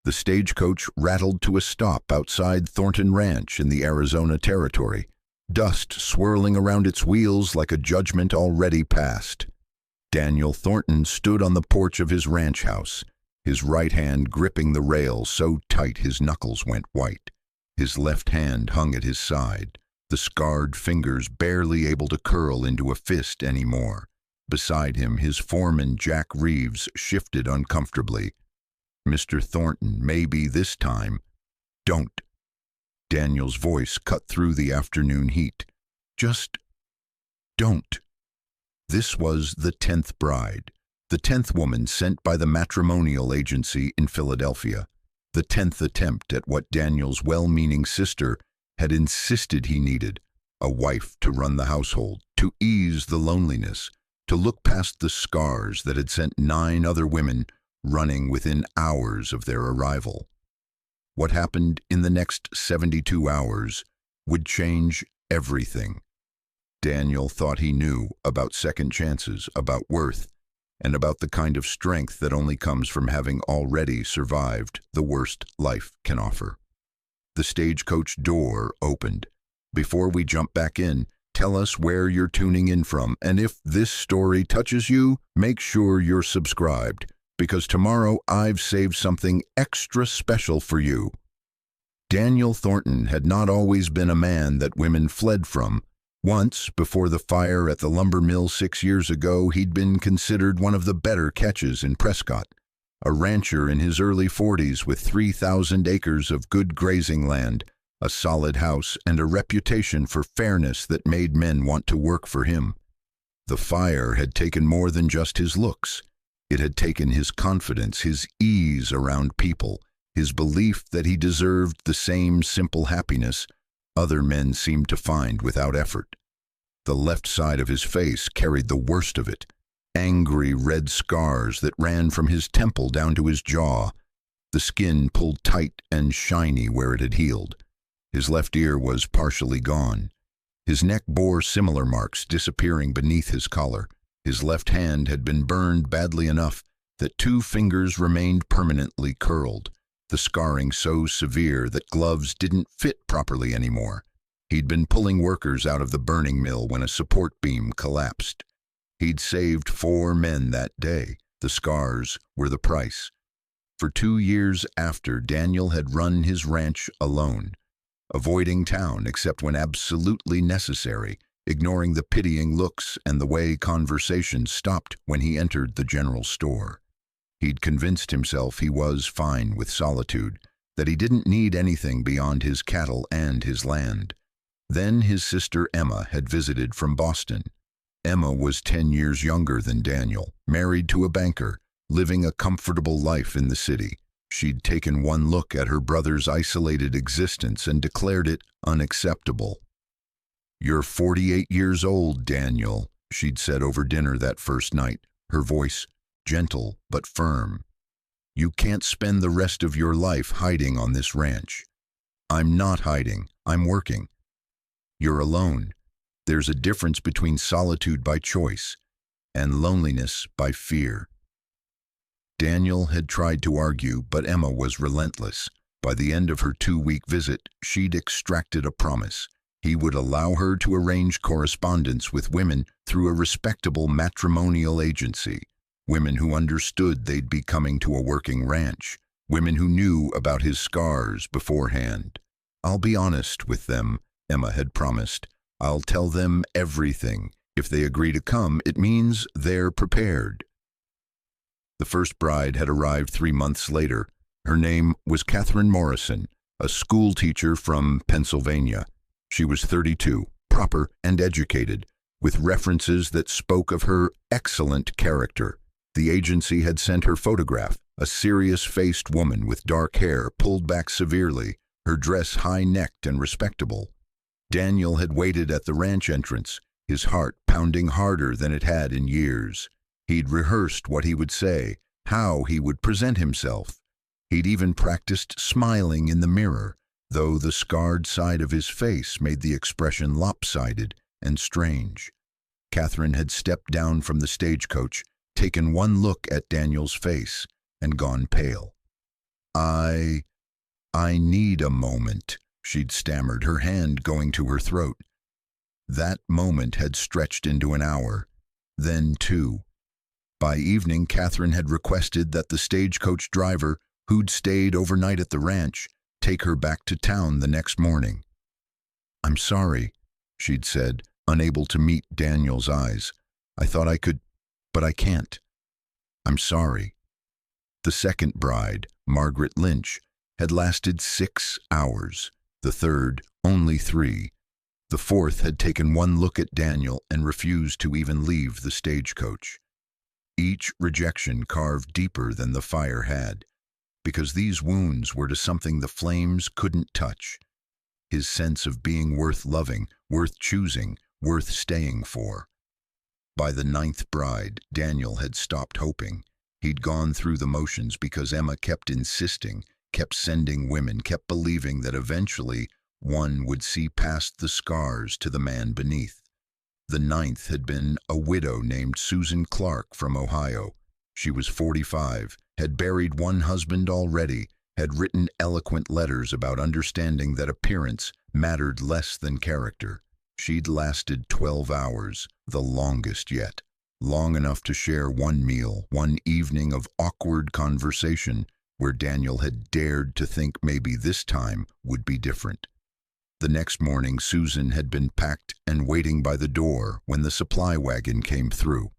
The stagecoach rattled to a stop outside Thornton Ranch in the Arizona Territory, dust swirling around its wheels like a judgment already passed. Daniel Thornton stood on the porch of his ranch house, his right hand gripping the rail so tight his knuckles went white. His left hand hung at his side, the scarred fingers barely able to curl into a fist anymore. Beside him, his foreman, Jack Reeves, shifted uncomfortably. "Mr. Thornton, maybe this time." "Don't." Daniel's voice cut through the afternoon heat. "Just don't." This was the 10th bride, the 10th woman sent by the matrimonial agency in Philadelphia, the 10th attempt at what Daniel's well-meaning sister had insisted he needed: a wife to run the household, to ease the loneliness, to look past the scars that had sent 9 other women running within hours of their arrival. What happened in the next 72 hours would change everything. Daniel thought he knew about second chances, about worth, and about the kind of strength that only comes from having already survived the worst life can offer. The stagecoach door opened. "Before we jump back in, tell us where you're tuning in from, and if this story touches you, make sure you're subscribed, because tomorrow I've saved something extra special for you." Daniel Thornton had not always been a man that women fled from. Once, before the fire at the lumber mill 6 years ago, he'd been considered one of the better catches in Prescott. A rancher in his early 40s with 3,000 acres of good grazing land, a solid house, and a reputation for fairness that made men want to work for him. The fire had taken more than just his looks. It had taken his confidence, his ease around people, his belief that he deserved the same simple happiness other men seemed to find without effort. The left side of his face carried the worst of it, angry red scars that ran from his temple down to his jaw, the skin pulled tight and shiny where it had healed. His left ear was partially gone. His neck bore similar marks disappearing beneath his collar. His left hand had been burned badly enough that 2 fingers remained permanently curled, the scarring so severe that gloves didn't fit properly anymore. He'd been pulling workers out of the burning mill when a support beam collapsed. He'd saved 4 men that day. The scars were the price. For 2 years after, Daniel had run his ranch alone, avoiding town except when absolutely necessary, ignoring the pitying looks and the way conversation stopped when he entered the general store. He'd convinced himself he was fine with solitude, that he didn't need anything beyond his cattle and his land. Then his sister Emma had visited from Boston. Emma was 10 years younger than Daniel, married to a banker, living a comfortable life in the city. She'd taken one look at her brother's isolated existence and declared it unacceptable. "You're 48 years old, Daniel," she'd said over dinner that first night, her voice gentle but firm. "You can't spend the rest of your life hiding on this ranch." "I'm not hiding. I'm working." "You're alone. There's a difference between solitude by choice and loneliness by fear." Daniel had tried to argue, but Emma was relentless. By the end of her 2-week visit, she'd extracted a promise. He would allow her to arrange correspondence with women through a respectable matrimonial agency, women who understood they'd be coming to a working ranch, women who knew about his scars beforehand. "I'll be honest with them," Emma had promised. "I'll tell them everything. If they agree to come, it means they're prepared." The first bride had arrived 3 months later. Her name was Catherine Morrison, a school teacher from Pennsylvania. She was 32, proper and educated, with references that spoke of her excellent character. The agency had sent her photograph, a serious-faced woman with dark hair pulled back severely, her dress high-necked and respectable. Daniel had waited at the ranch entrance, his heart pounding harder than it had in years. He'd rehearsed what he would say, how he would present himself. He'd even practiced smiling in the mirror, though the scarred side of his face made the expression lopsided and strange. Catherine had stepped down from the stagecoach, taken one look at Daniel's face, and gone pale. I need a moment, she'd stammered, her hand going to her throat. That moment had stretched into an hour, then 2. By evening, Catherine had requested that the stagecoach driver, who'd stayed overnight at the ranch, take her back to town the next morning. "I'm sorry," she'd said, unable to meet Daniel's eyes. "I thought I could, but I can't. I'm sorry." The second bride, Margaret Lynch, had lasted 6 hours, the third only 3. The fourth had taken one look at Daniel and refused to even leave the stagecoach. Each rejection carved deeper than the fire had, because these wounds were to something the flames couldn't touch. His sense of being worth loving, worth choosing, worth staying for. By the 9th bride, Daniel had stopped hoping. He'd gone through the motions because Emma kept insisting, kept sending women, kept believing that eventually one would see past the scars to the man beneath. The 9th had been a widow named Susan Clark from Ohio. She was 45, had buried one husband already, had written eloquent letters about understanding that appearance mattered less than character. She'd lasted 12 hours, the longest yet. Long enough to share one meal, one evening of awkward conversation where Daniel had dared to think maybe this time would be different. The next morning, Susan had been packed and waiting by the door when the supply wagon came through.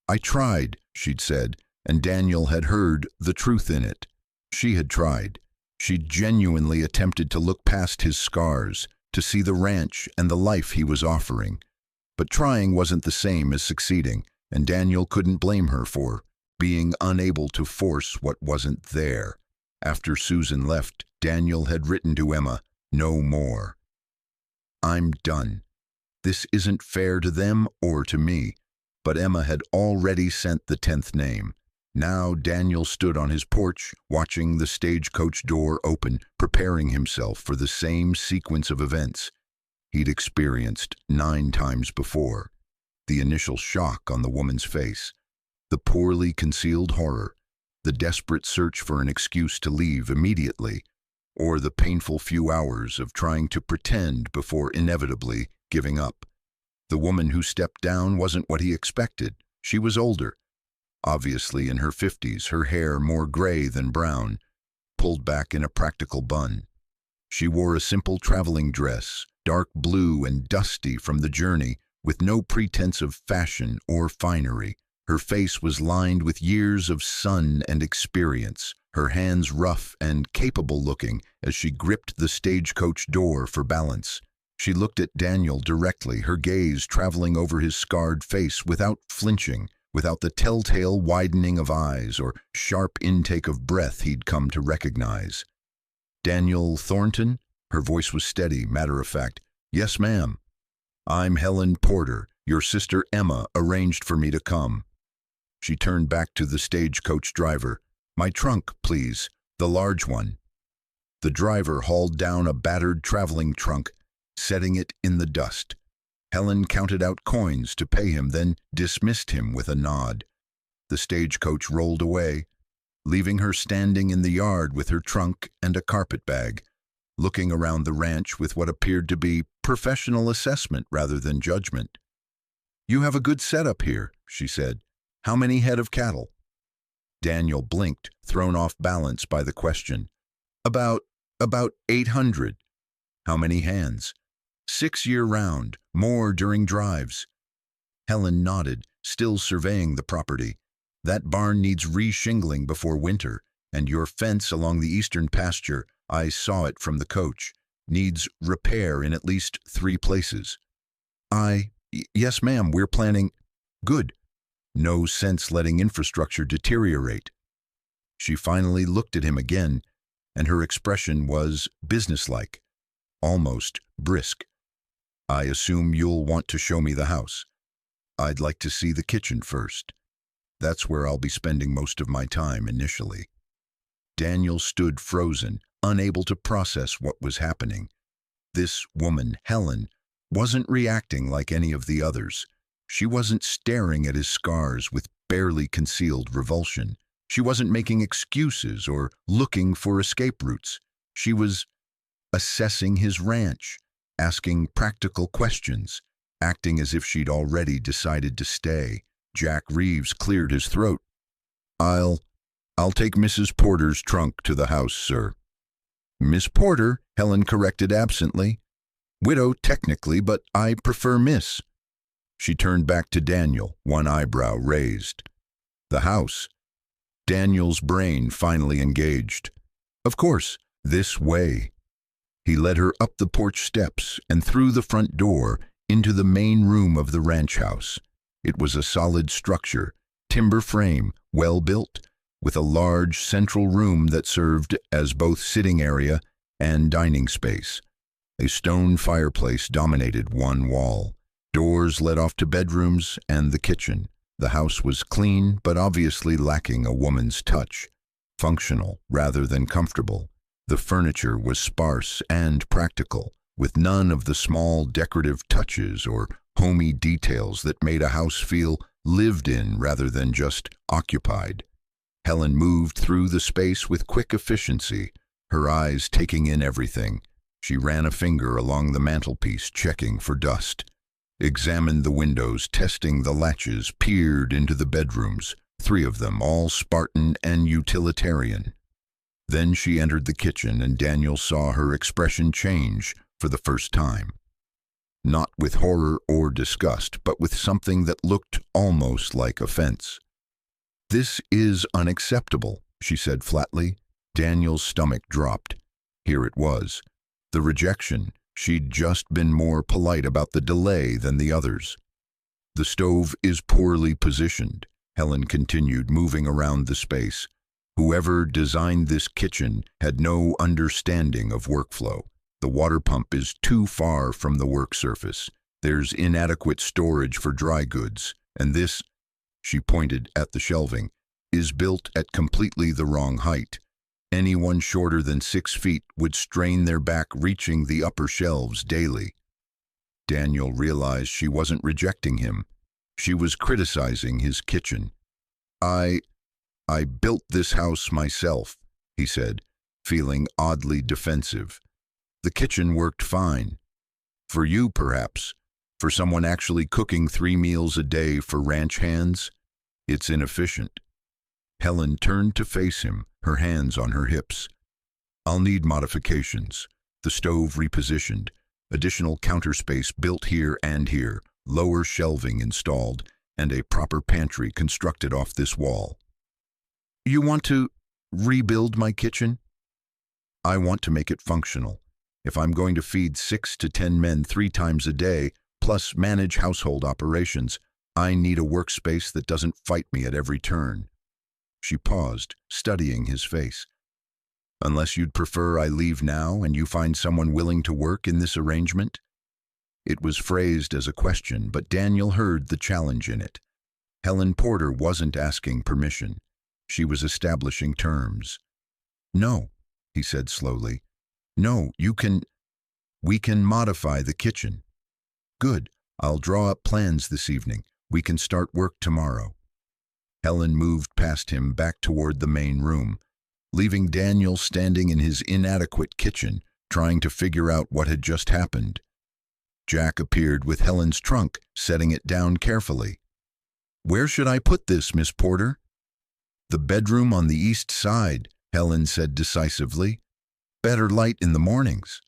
"I tried," she'd said, and Daniel had heard the truth in it. She had tried. She'd genuinely attempted to look past his scars, to see the ranch and the life he was offering. But trying wasn't the same as succeeding, and Daniel couldn't blame her for being unable to force what wasn't there. After Susan left, Daniel had written to Emma, "No more. I'm done. This isn't fair to them or to me." But Emma had already sent the 10th name. Now Daniel stood on his porch, watching the stagecoach door open, preparing himself for the same sequence of events he'd experienced 9 times before. The initial shock on the woman's face, the poorly concealed horror, the desperate search for an excuse to leave immediately, or the painful few hours of trying to pretend before inevitably giving up. The woman who stepped down wasn't what he expected. She was older, obviously in her 50s, her hair more gray than brown, pulled back in a practical bun. She wore a simple traveling dress, dark blue and dusty from the journey, with no pretense of fashion or finery. Her face was lined with years of sun and experience, her hands rough and capable-looking as she gripped the stagecoach door for balance. She looked at Daniel directly, her gaze traveling over his scarred face without flinching, without the telltale widening of eyes or sharp intake of breath he'd come to recognize. "Daniel Thornton?" Her voice was steady, matter-of-fact. "Yes, ma'am. I'm Helen Porter. Your sister Emma arranged for me to come." She turned back to the stagecoach driver. "My trunk, please, the large one." The driver hauled down a battered traveling trunk, setting it in the dust. Helen counted out coins to pay him, then dismissed him with a nod. The stagecoach rolled away, leaving her standing in the yard with her trunk and a carpet bag, looking around the ranch with what appeared to be professional assessment rather than judgment. "You have a good setup here," she said. "How many head of cattle?" Daniel blinked, thrown off balance by the question. About 800. "How many hands?" 6 year-round, more during drives." Helen nodded, still surveying the property. "That barn needs re-shingling before winter, and your fence along the eastern pasture, I saw it from the coach, needs repair in at least 3 places." Yes, ma'am, we're planning." "Good. No sense letting infrastructure deteriorate." She finally looked at him again, and her expression was businesslike, almost brisk. "I assume you'll want to show me the house. I'd like to see the kitchen first. That's where I'll be spending most of my time initially." Daniel stood frozen, unable to process what was happening. This woman, Helen, wasn't reacting like any of the others. She wasn't staring at his scars with barely concealed revulsion. She wasn't making excuses or looking for escape routes. She was assessing his ranch, asking practical questions, acting as if she'd already decided to stay. Jack Reeves cleared his throat. I'll take Mrs. Porter's trunk to the house, sir." "Miss Porter," Helen corrected absently. "Widow, technically, but I prefer Miss." She turned back to Daniel, one eyebrow raised. "The house." Daniel's brain finally engaged. "Of course, this way." He led her up the porch steps and through the front door into the main room of the ranch house. It was a solid structure, timber frame, well built, with a large central room that served as both sitting area and dining space. A stone fireplace dominated one wall. Doors led off to bedrooms and the kitchen. The house was clean, but obviously lacking a woman's touch. Functional rather than comfortable. The furniture was sparse and practical, with none of the small decorative touches or homey details that made a house feel lived in rather than just occupied. Helen moved through the space with quick efficiency, her eyes taking in everything. She ran a finger along the mantelpiece, checking for dust. Examined the windows, testing the latches, peered into the bedrooms, 3 of them, all Spartan and utilitarian. Then she entered the kitchen, and Daniel saw her expression change for the first time. Not with horror or disgust, but with something that looked almost like offense. "This is unacceptable," she said flatly. Daniel's stomach dropped. Here it was. The rejection. She'd just been more polite about the delay than the others. "The stove is poorly positioned," Helen continued, moving around the space. "Whoever designed this kitchen had no understanding of workflow. The water pump is too far from the work surface. There's inadequate storage for dry goods. And this," she pointed at the shelving, "is built at completely the wrong height. Anyone shorter than 6 feet would strain their back reaching the upper shelves daily." Daniel realized she wasn't rejecting him. She was criticizing his kitchen. I built this house myself," he said, feeling oddly defensive. "The kitchen worked fine. For you, perhaps. For someone actually cooking 3 meals a day for ranch hands, it's inefficient." Helen turned to face him, her hands on her hips. "I'll need modifications. The stove repositioned, additional counter space built here and here, lower shelving installed, and a proper pantry constructed off this wall." "You want to rebuild my kitchen?" "I want to make it functional. If I'm going to feed 6 to 10 men 3 times a day, plus manage household operations, I need a workspace that doesn't fight me at every turn." She paused, studying his face. "Unless you'd prefer I leave now and you find someone willing to work in this arrangement?" It was phrased as a question, but Daniel heard the challenge in it. Helen Porter wasn't asking permission. She was establishing terms. "No," he said slowly. "No, we can modify the kitchen." "Good. I'll draw up plans this evening. We can start work tomorrow." Helen moved past him back toward the main room, leaving Daniel standing in his inadequate kitchen, trying to figure out what had just happened. Jack appeared with Helen's trunk, setting it down carefully. "Where should I put this, Miss Porter?" "The bedroom on the east side," Helen said decisively. "Better light in the mornings.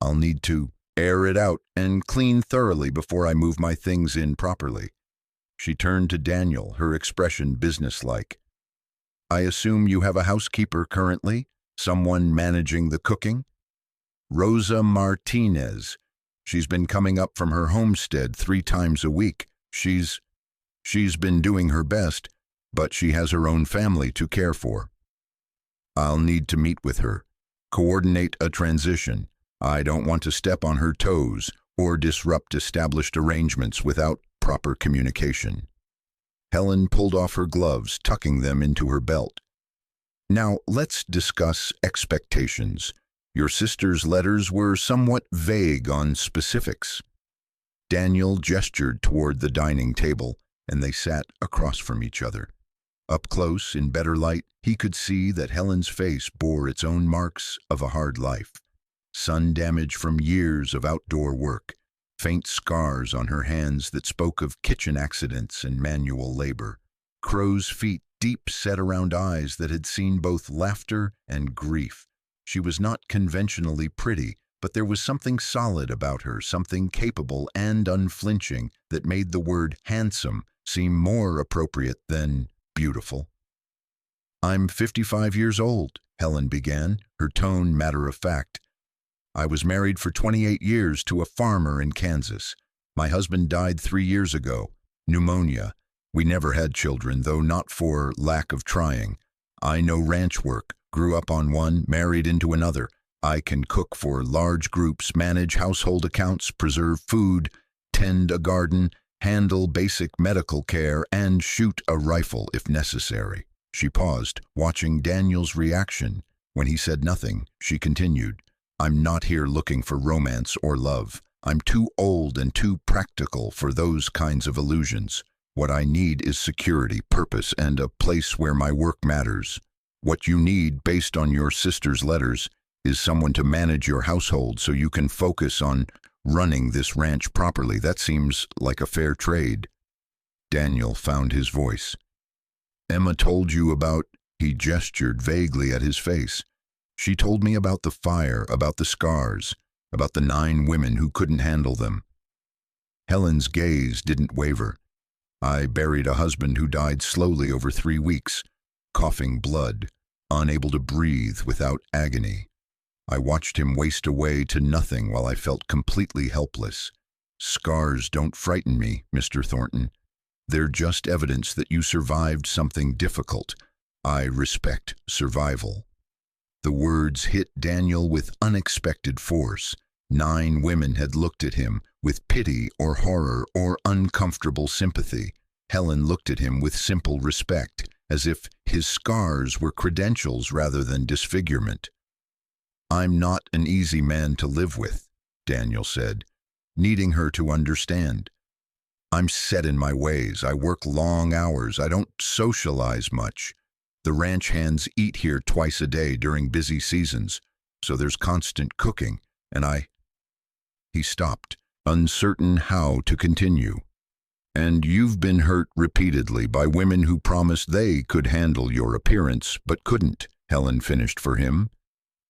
I'll need to air it out and clean thoroughly before I move my things in properly." She turned to Daniel, her expression businesslike. "I assume you have a housekeeper currently? Someone managing the cooking?" "Rosa Martinez. She's been coming up from her homestead 3 times a week. She's been doing her best, but she has her own family to care for." "I'll need to meet with her. Coordinate a transition. I don't want to step on her toes or disrupt established arrangements without proper communication." Helen pulled off her gloves, tucking them into her belt. "Now, let's discuss expectations. Your sister's letters were somewhat vague on specifics." Daniel gestured toward the dining table, and they sat across from each other. Up close, in better light, he could see that Helen's face bore its own marks of a hard life. Sun damage from years of outdoor work, faint scars on her hands that spoke of kitchen accidents and manual labor, crow's feet deep set around eyes that had seen both laughter and grief. She was not conventionally pretty, but there was something solid about her, something capable and unflinching that made the word handsome seem more appropriate than beautiful. "I'm 55 years old," Helen began, her tone matter-of-fact. "I was married for 28 years to a farmer in Kansas. My husband died 3 years ago. Pneumonia. We never had children, though not for lack of trying. I know ranch work, grew up on one, married into another. I can cook for large groups, manage household accounts, preserve food, tend a garden, handle basic medical care, and shoot a rifle if necessary." She paused, watching Daniel's reaction. When he said nothing, she continued, "I'm not here looking for romance or love. I'm too old and too practical for those kinds of illusions. What I need is security, purpose, and a place where my work matters. What you need, based on your sister's letters, is someone to manage your household so you can focus on running this ranch properly. That seems like a fair trade." Daniel found his voice. "Emma told you about—" He gestured vaguely at his face. "She told me about the fire, about the scars, about the 9 women who couldn't handle them." Helen's gaze didn't waver. "I buried a husband who died slowly over 3 weeks, coughing blood, unable to breathe without agony. I watched him waste away to nothing while I felt completely helpless. Scars don't frighten me, Mr. Thornton. They're just evidence that you survived something difficult. I respect survival." The words hit Daniel with unexpected force. 9 women had looked at him with pity or horror or uncomfortable sympathy. Helen looked at him with simple respect, as if his scars were credentials rather than disfigurement. "I'm not an easy man to live with," Daniel said, needing her to understand. "I'm set in my ways. I work long hours. I don't socialize much. The ranch hands eat here twice a day during busy seasons, so there's constant cooking, and He stopped, uncertain how to continue. "And you've been hurt repeatedly by women who promised they could handle your appearance but couldn't," Helen finished for him.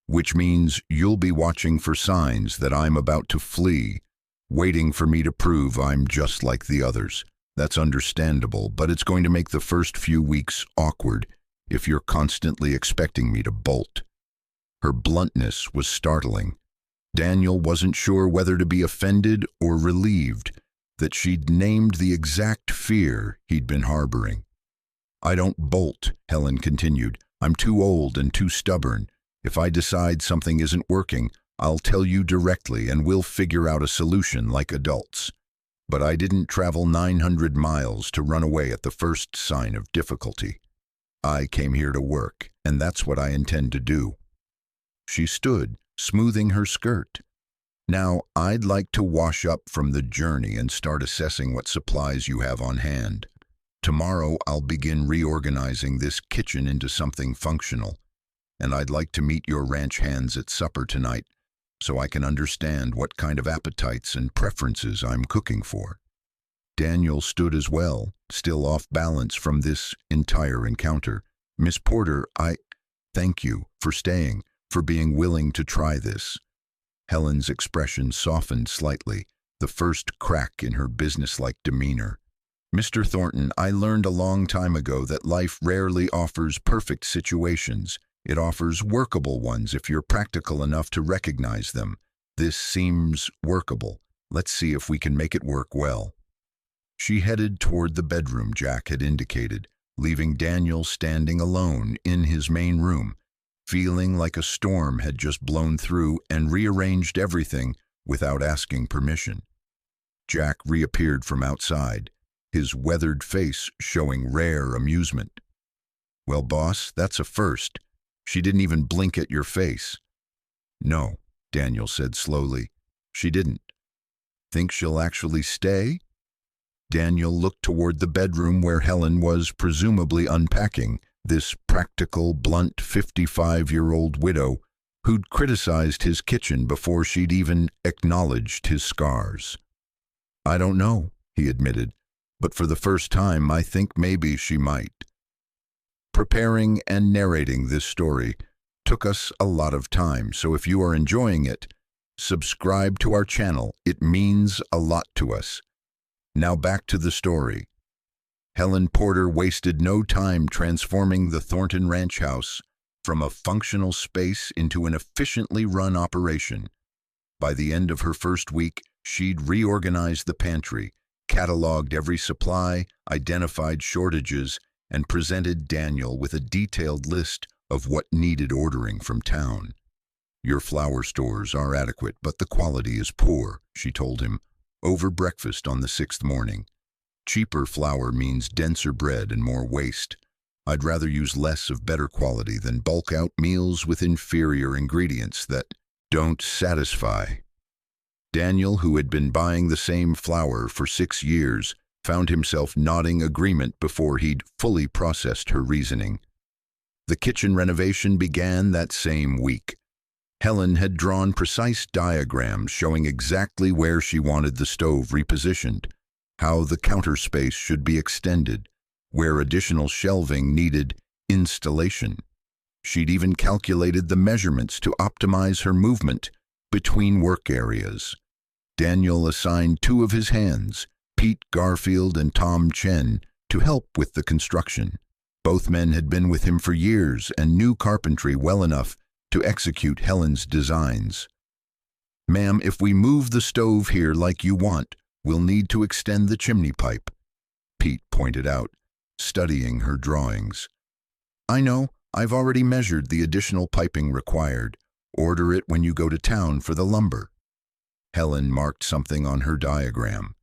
"Which means you'll be watching for signs that I'm about to flee, waiting for me to prove I'm just like the others. That's understandable, but it's going to make the first few weeks awkward if you're constantly expecting me to bolt." Her bluntness was startling. Daniel wasn't sure whether to be offended or relieved that she'd named the exact fear he'd been harboring. "I don't bolt," Helen continued. "I'm too old and too stubborn. If I decide something isn't working, I'll tell you directly and we'll figure out a solution like adults. But I didn't travel 900 miles to run away at the first sign of difficulty. I came here to work, and that's what I intend to do." She stood, smoothing her skirt. "Now, I'd like to wash up from the journey and start assessing what supplies you have on hand. Tomorrow, I'll begin reorganizing this kitchen into something functional. And I'd like to meet your ranch hands at supper tonight so I can understand what kind of appetites and preferences I'm cooking for." Daniel stood as well, still off balance from this entire encounter. "Miss Porter, thank you for staying, for being willing to try this." Helen's expression softened slightly, the first crack in her businesslike demeanor. "Mr. Thornton, I learned a long time ago that life rarely offers perfect situations. It offers workable ones if you're practical enough to recognize them. This seems workable. Let's see if we can make it work well." She headed toward the bedroom Jack had indicated, leaving Daniel standing alone in his main room, feeling like a storm had just blown through and rearranged everything without asking permission. Jack reappeared from outside, his weathered face showing rare amusement. "Well, boss, that's a first. She didn't even blink at your face." "No," Daniel said slowly. "She didn't." "Think she'll actually stay?" Daniel looked toward the bedroom where Helen was presumably unpacking, this practical, blunt 55-year-old widow who'd criticized his kitchen before she'd even acknowledged his scars. "I don't know," he admitted, "but for the first time I think maybe she might." Preparing and narrating this story took us a lot of time, so if you are enjoying it, subscribe to our channel. It means a lot to us. Now back to the story. Helen Porter wasted no time transforming the Thornton Ranch house from a functional space into an efficiently run operation. By the end of her first week, she'd reorganized the pantry, cataloged every supply, identified shortages, and presented Daniel with a detailed list of what needed ordering from town. "Your flour stores are adequate, but the quality is poor," she told him, over breakfast on the 6th morning. "Cheaper flour means denser bread and more waste. I'd rather use less of better quality than bulk out meals with inferior ingredients that don't satisfy." Daniel, who had been buying the same flour for 6 years, found himself nodding agreement before he'd fully processed her reasoning. The kitchen renovation began that same week. Helen had drawn precise diagrams showing exactly where she wanted the stove repositioned, how the counter space should be extended, where additional shelving needed installation. She'd even calculated the measurements to optimize her movement between work areas. Daniel assigned 2 of his hands, Pete Garfield and Tom Chen, to help with the construction. Both men had been with him for years and knew carpentry well enough to execute Helen's designs. "Ma'am, if we move the stove here like you want, we'll need to extend the chimney pipe," Pete pointed out, studying her drawings. "I know, I've already measured the additional piping required. Order it when you go to town for the lumber." Helen marked something on her diagram.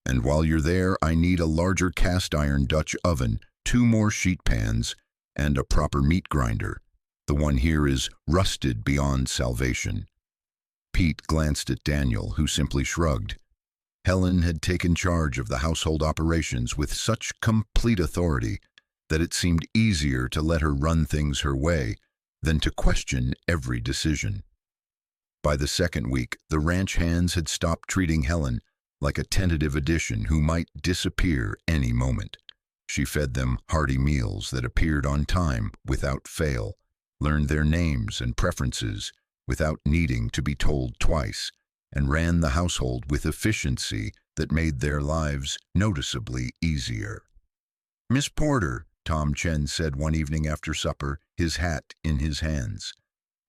"And while you're there, I need a larger cast iron Dutch oven, 2 more sheet pans, and a proper meat grinder. The one here is rusted beyond salvation." Pete glanced at Daniel, who simply shrugged. Helen had taken charge of the household operations with such complete authority that it seemed easier to let her run things her way than to question every decision. By the 2nd week, the ranch hands had stopped treating Helen like a tentative addition who might disappear any moment. She fed them hearty meals that appeared on time without fail, learned their names and preferences without needing to be told twice, and ran the household with efficiency that made their lives noticeably easier. "Miss Porter," Tom Chen said one evening after supper, his hat in his hands,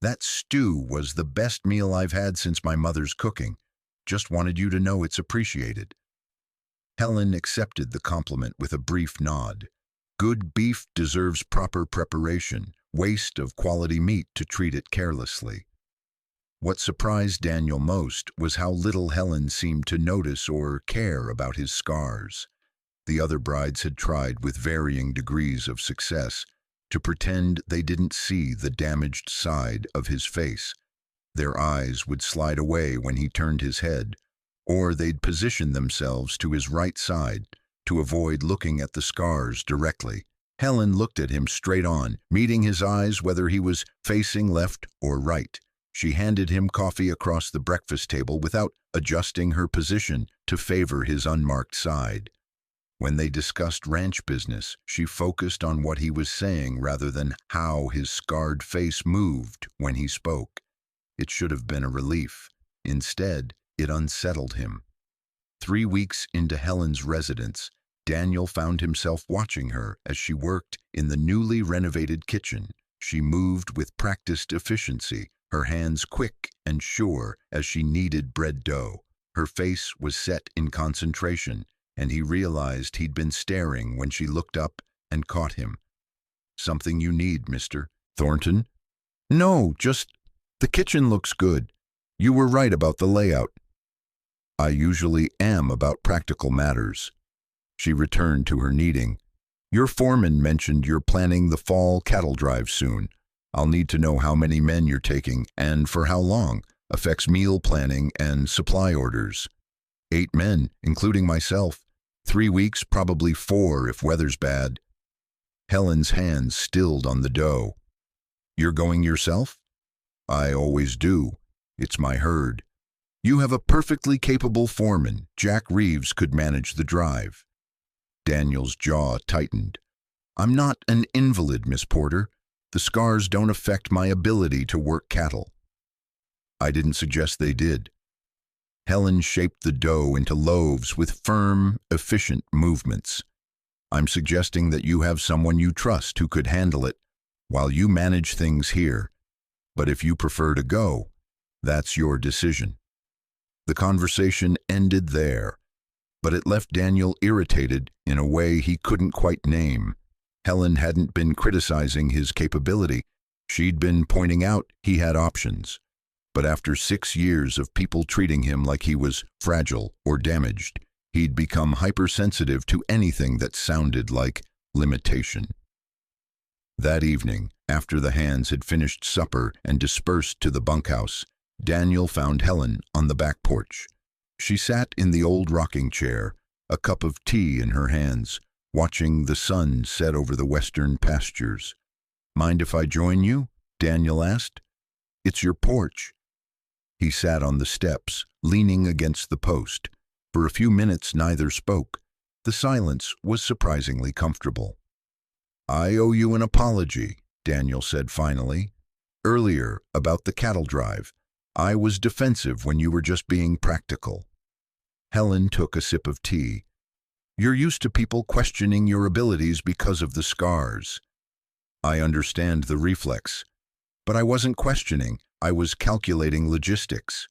"that stew was the best meal I've had since my mother's cooking. Just wanted you to know it's appreciated." Helen accepted the compliment with a brief nod. Good beef deserves proper preparation, waste of quality meat to treat it carelessly. What surprised Daniel most was how little Helen seemed to notice or care about his scars. The other brides had tried, with varying degrees of success, to pretend they didn't see the damaged side of his face. Their eyes would slide away when he turned his head, or they'd position themselves to his right side to avoid looking at the scars directly. Helen looked at him straight on, meeting his eyes whether he was facing left or right. She handed him coffee across the breakfast table without adjusting her position to favor his unmarked side. When they discussed ranch business, she focused on what he was saying rather than how his scarred face moved when he spoke. It should have been a relief. Instead, it unsettled him. 3 weeks into Helen's residence, Daniel found himself watching her as she worked in the newly renovated kitchen. She moved with practiced efficiency, her hands quick and sure as she kneaded bread dough. Her face was set in concentration, and he realized he'd been staring when she looked up and caught him. "Something you need, Mr. Thornton?" "No, just the kitchen looks good. You were right about the layout." "I usually am about practical matters." She returned to her kneading. "Your foreman mentioned you're planning the fall cattle drive soon. I'll need to know how many men you're taking and for how long. Affects meal planning and supply orders." 8 men, including myself. 3 weeks, probably 4 if weather's bad. Helen's hands stilled on the dough. You're going yourself? I always do. It's my herd. You have a perfectly capable foreman. Jack Reeves could manage the drive. Daniel's jaw tightened. I'm not an invalid, Miss Porter. The scars don't affect my ability to work cattle. I didn't suggest they did. Helen shaped the dough into loaves with firm, efficient movements. I'm suggesting that you have someone you trust who could handle it while you manage things here. But if you prefer to go, that's your decision. The conversation ended there, but it left Daniel irritated in a way he couldn't quite name. Helen hadn't been criticizing his capability. She'd been pointing out he had options. But after 6 years of people treating him like he was fragile or damaged, he'd become hypersensitive to anything that sounded like limitation. That evening, after the hands had finished supper and dispersed to the bunkhouse, Daniel found Helen on the back porch. She sat in the old rocking chair, a cup of tea in her hands, watching the sun set over the western pastures. Mind if I join you? Daniel asked. It's your porch. He sat on the steps, leaning against the post. For a few minutes neither spoke. The silence was surprisingly comfortable. I owe you an apology, Daniel said finally. Earlier, about the cattle drive, I was defensive when you were just being practical. Helen took a sip of tea. You're used to people questioning your abilities because of the scars. I understand the reflex, but I wasn't questioning. I was calculating logistics.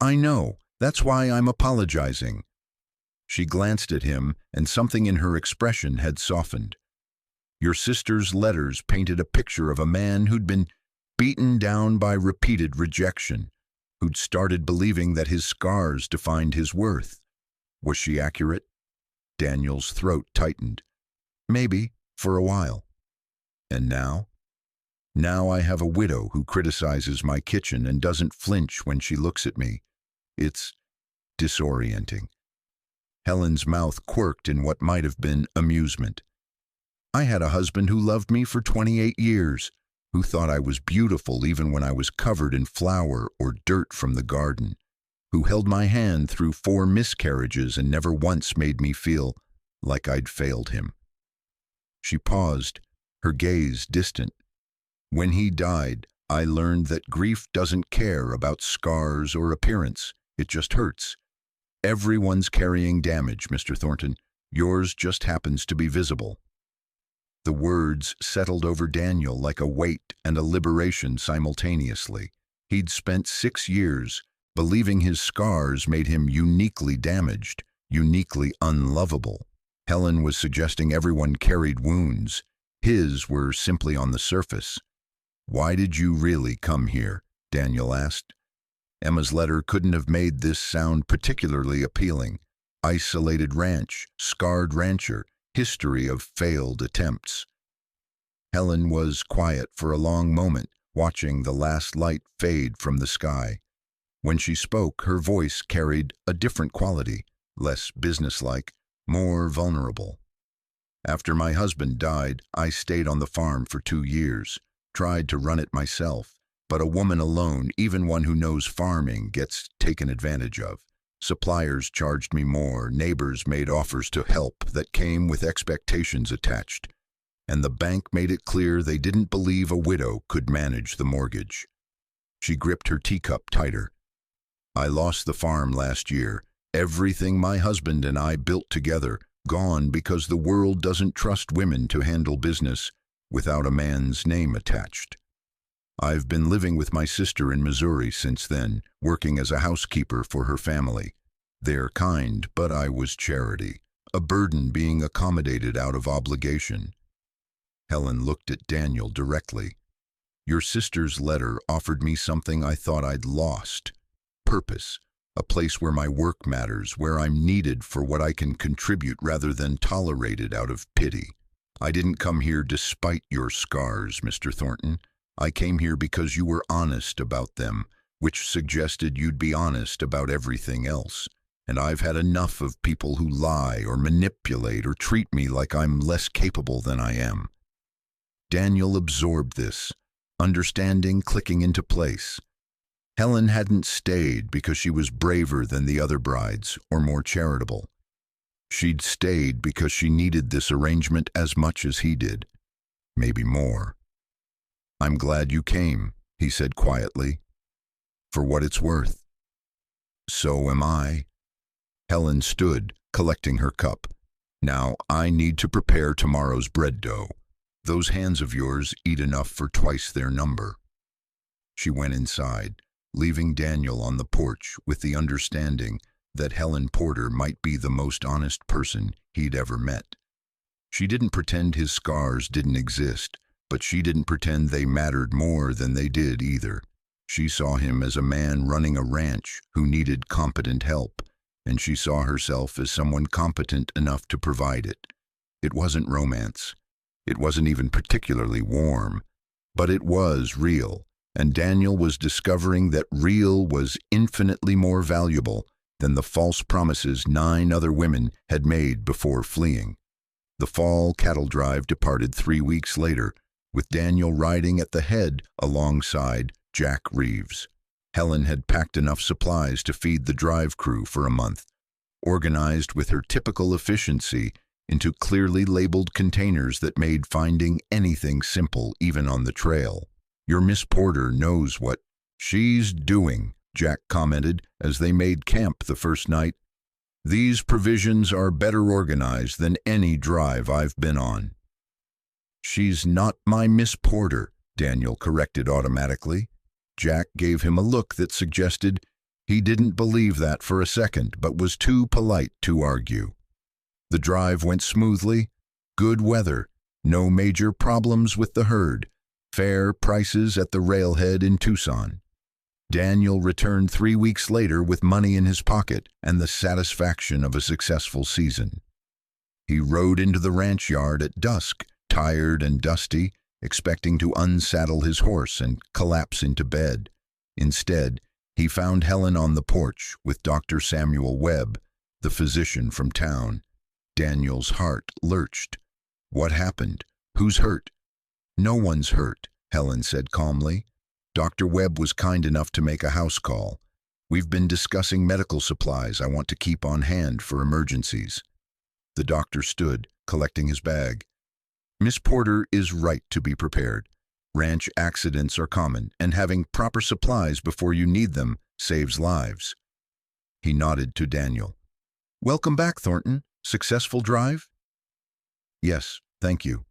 I know. That's why I'm apologizing. She glanced at him, and something in her expression had softened. Your sister's letters painted a picture of a man who'd been beaten down by repeated rejection, who'd started believing that his scars defined his worth. Was she accurate? Daniel's throat tightened. Maybe, for a while. And now? Now I have a widow who criticizes my kitchen and doesn't flinch when she looks at me. It's disorienting. Helen's mouth quirked in what might have been amusement. I had a husband who loved me for 28 years, who thought I was beautiful even when I was covered in flour or dirt from the garden, who held my hand through 4 miscarriages and never once made me feel like I'd failed him. She paused, her gaze distant. When he died, I learned that grief doesn't care about scars or appearance. It just hurts. Everyone's carrying damage, Mr. Thornton. Yours just happens to be visible. The words settled over Daniel like a weight and a liberation simultaneously. He'd spent 6 years believing his scars made him uniquely damaged, uniquely unlovable. Helen was suggesting everyone carried wounds. His were simply on the surface. Why did you really come here? Daniel asked. Emma's letter couldn't have made this sound particularly appealing. Isolated ranch, scarred rancher, history of failed attempts. Helen was quiet for a long moment, watching the last light fade from the sky. When she spoke, her voice carried a different quality, less businesslike, more vulnerable. After my husband died, I stayed on the farm for 2 years, tried to run it myself, but a woman alone, even one who knows farming, gets taken advantage of. Suppliers charged me more, neighbors made offers to help that came with expectations attached, and the bank made it clear they didn't believe a widow could manage the mortgage. She gripped her teacup tighter. I lost the farm last year, everything my husband and I built together, gone because the world doesn't trust women to handle business without a man's name attached. I've been living with my sister in Missouri since then, working as a housekeeper for her family. They're kind, but I was charity, a burden being accommodated out of obligation. Helen looked at Daniel directly. Your sister's letter offered me something I thought I'd lost. Purpose, a place where my work matters, where I'm needed for what I can contribute rather than tolerated out of pity. I didn't come here despite your scars, Mr. Thornton. I came here because you were honest about them, which suggested you'd be honest about everything else. and I've had enough of people who lie or manipulate or treat me like I'm less capable than I am." Daniel absorbed this, understanding clicking into place. Helen hadn't stayed because she was braver than the other brides or more charitable. She'd stayed because she needed this arrangement as much as he did, maybe more. "I'm glad you came," he said quietly. "For what it's worth." "So am I." Helen stood, collecting her cup. "Now I need to prepare tomorrow's bread dough. Those hands of yours eat enough for twice their number." She went inside, leaving Daniel on the porch with the understanding that Helen Porter might be the most honest person he'd ever met. She didn't pretend his scars didn't exist, but she didn't pretend they mattered more than they did either. She saw him as a man running a ranch who needed competent help, and she saw herself as someone competent enough to provide it. It wasn't romance. It wasn't even particularly warm, but it was real, and Daniel was discovering that real was infinitely more valuable than the false promises 9 other women had made before fleeing. The fall cattle drive departed 3 weeks later, with Daniel riding at the head alongside Jack Reeves. Helen had packed enough supplies to feed the drive crew for a month, organized with her typical efficiency into clearly labeled containers that made finding anything simple even on the trail. "Your Miss Porter knows what she's doing," Jack commented as they made camp the first night. "These provisions are better organized than any drive I've been on." "She's not my Miss Porter," Daniel corrected automatically. Jack gave him a look that suggested he didn't believe that for a second, but was too polite to argue. The drive went smoothly. Good weather, no major problems with the herd, fair prices at the railhead in Tucson. Daniel returned 3 weeks later with money in his pocket and the satisfaction of a successful season. He rode into the ranch yard at dusk, tired and dusty, expecting to unsaddle his horse and collapse into bed. Instead, he found Helen on the porch with Dr. Samuel Webb, the physician from town. Daniel's heart lurched. "What happened? Who's hurt?" "No one's hurt," Helen said calmly. "Dr. Webb was kind enough to make a house call. We've been discussing medical supplies I want to keep on hand for emergencies." The doctor stood, collecting his bag. "Miss Porter is right to be prepared. Ranch accidents are common, and having proper supplies before you need them saves lives." He nodded to Daniel. "Welcome back, Thornton. Successful drive?" "Yes, thank you."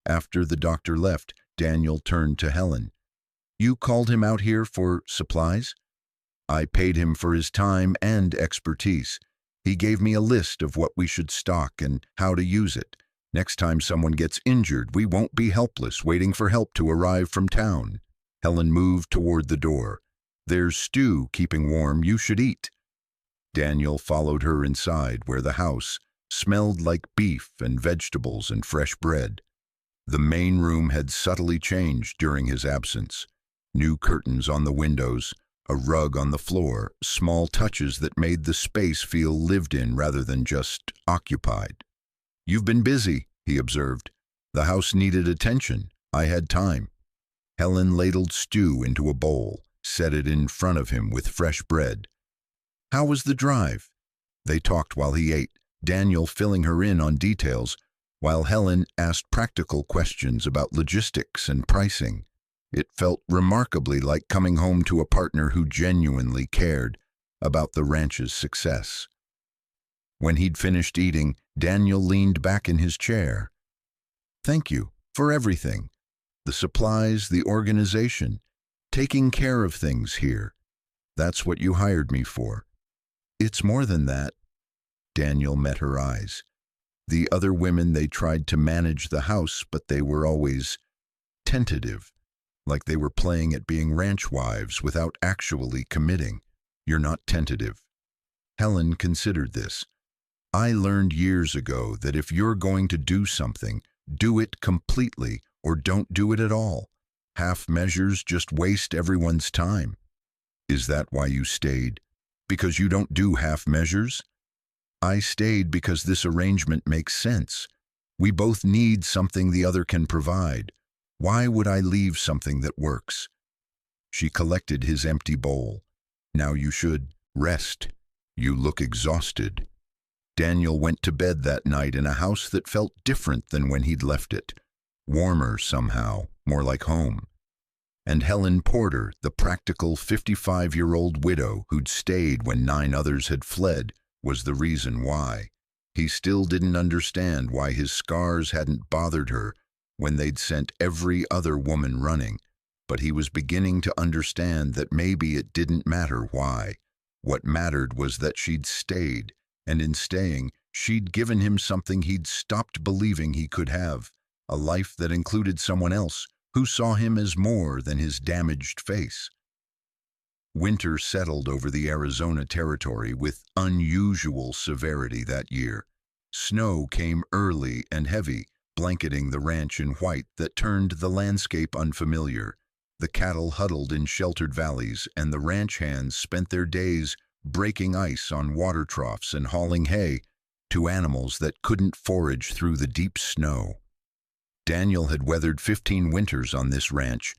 After the doctor left, Daniel turned to Helen. "You called him out here for supplies?" "I paid him for his time and expertise. He gave me a list of what we should stock and how to use it. Next time someone gets injured, we won't be helpless waiting for help to arrive from town." Helen moved toward the door. "There's stew keeping warm you should eat." Daniel followed her inside, where the house smelled like beef and vegetables and fresh bread. The main room had subtly changed during his absence. New curtains on the windows, a rug on the floor, small touches that made the space feel lived in rather than just occupied. "You've been busy," he observed. "The house needed attention. I had time." Helen ladled stew into a bowl, set it in front of him with fresh bread. "How was the drive?" They talked while he ate, Daniel filling her in on details, while Helen asked practical questions about logistics and pricing. It felt remarkably like coming home to a partner who genuinely cared about the ranch's success. When he'd finished eating, Daniel leaned back in his chair. "Thank you for everything. The supplies, the organization, taking care of things here. That's what you hired me for." "It's more than that." Daniel met her eyes. The other women, they tried to manage the house, but they were always tentative, like they were playing at being ranch wives without actually committing. "You're not tentative." Helen considered this. "I learned years ago that if you're going to do something, do it completely or don't do it at all. Half measures just waste everyone's time." "Is that why you stayed?" because you don't do half measures? I stayed because this arrangement makes sense. We both need something the other can provide. Why would I leave something that works? She collected his empty bowl. Now you should rest. You look exhausted. Daniel went to bed that night in a house that felt different than when he'd left it. Warmer somehow, more like home. And Helen Porter, the practical 55-year-old widow who'd stayed when 9 others had fled, was the reason why. He still didn't understand why his scars hadn't bothered her when they'd sent every other woman running, but he was beginning to understand that maybe it didn't matter why. What mattered was that she'd stayed, and in staying, she'd given him something he'd stopped believing he could have, a life that included someone else who saw him as more than his damaged face. Winter settled over the Arizona territory with unusual severity that year. Snow came early and heavy, blanketing the ranch in white that turned the landscape unfamiliar. The cattle huddled in sheltered valleys, and the ranch hands spent their days breaking ice on water troughs and hauling hay to animals that couldn't forage through the deep snow. Daniel had weathered 15 winters on this ranch,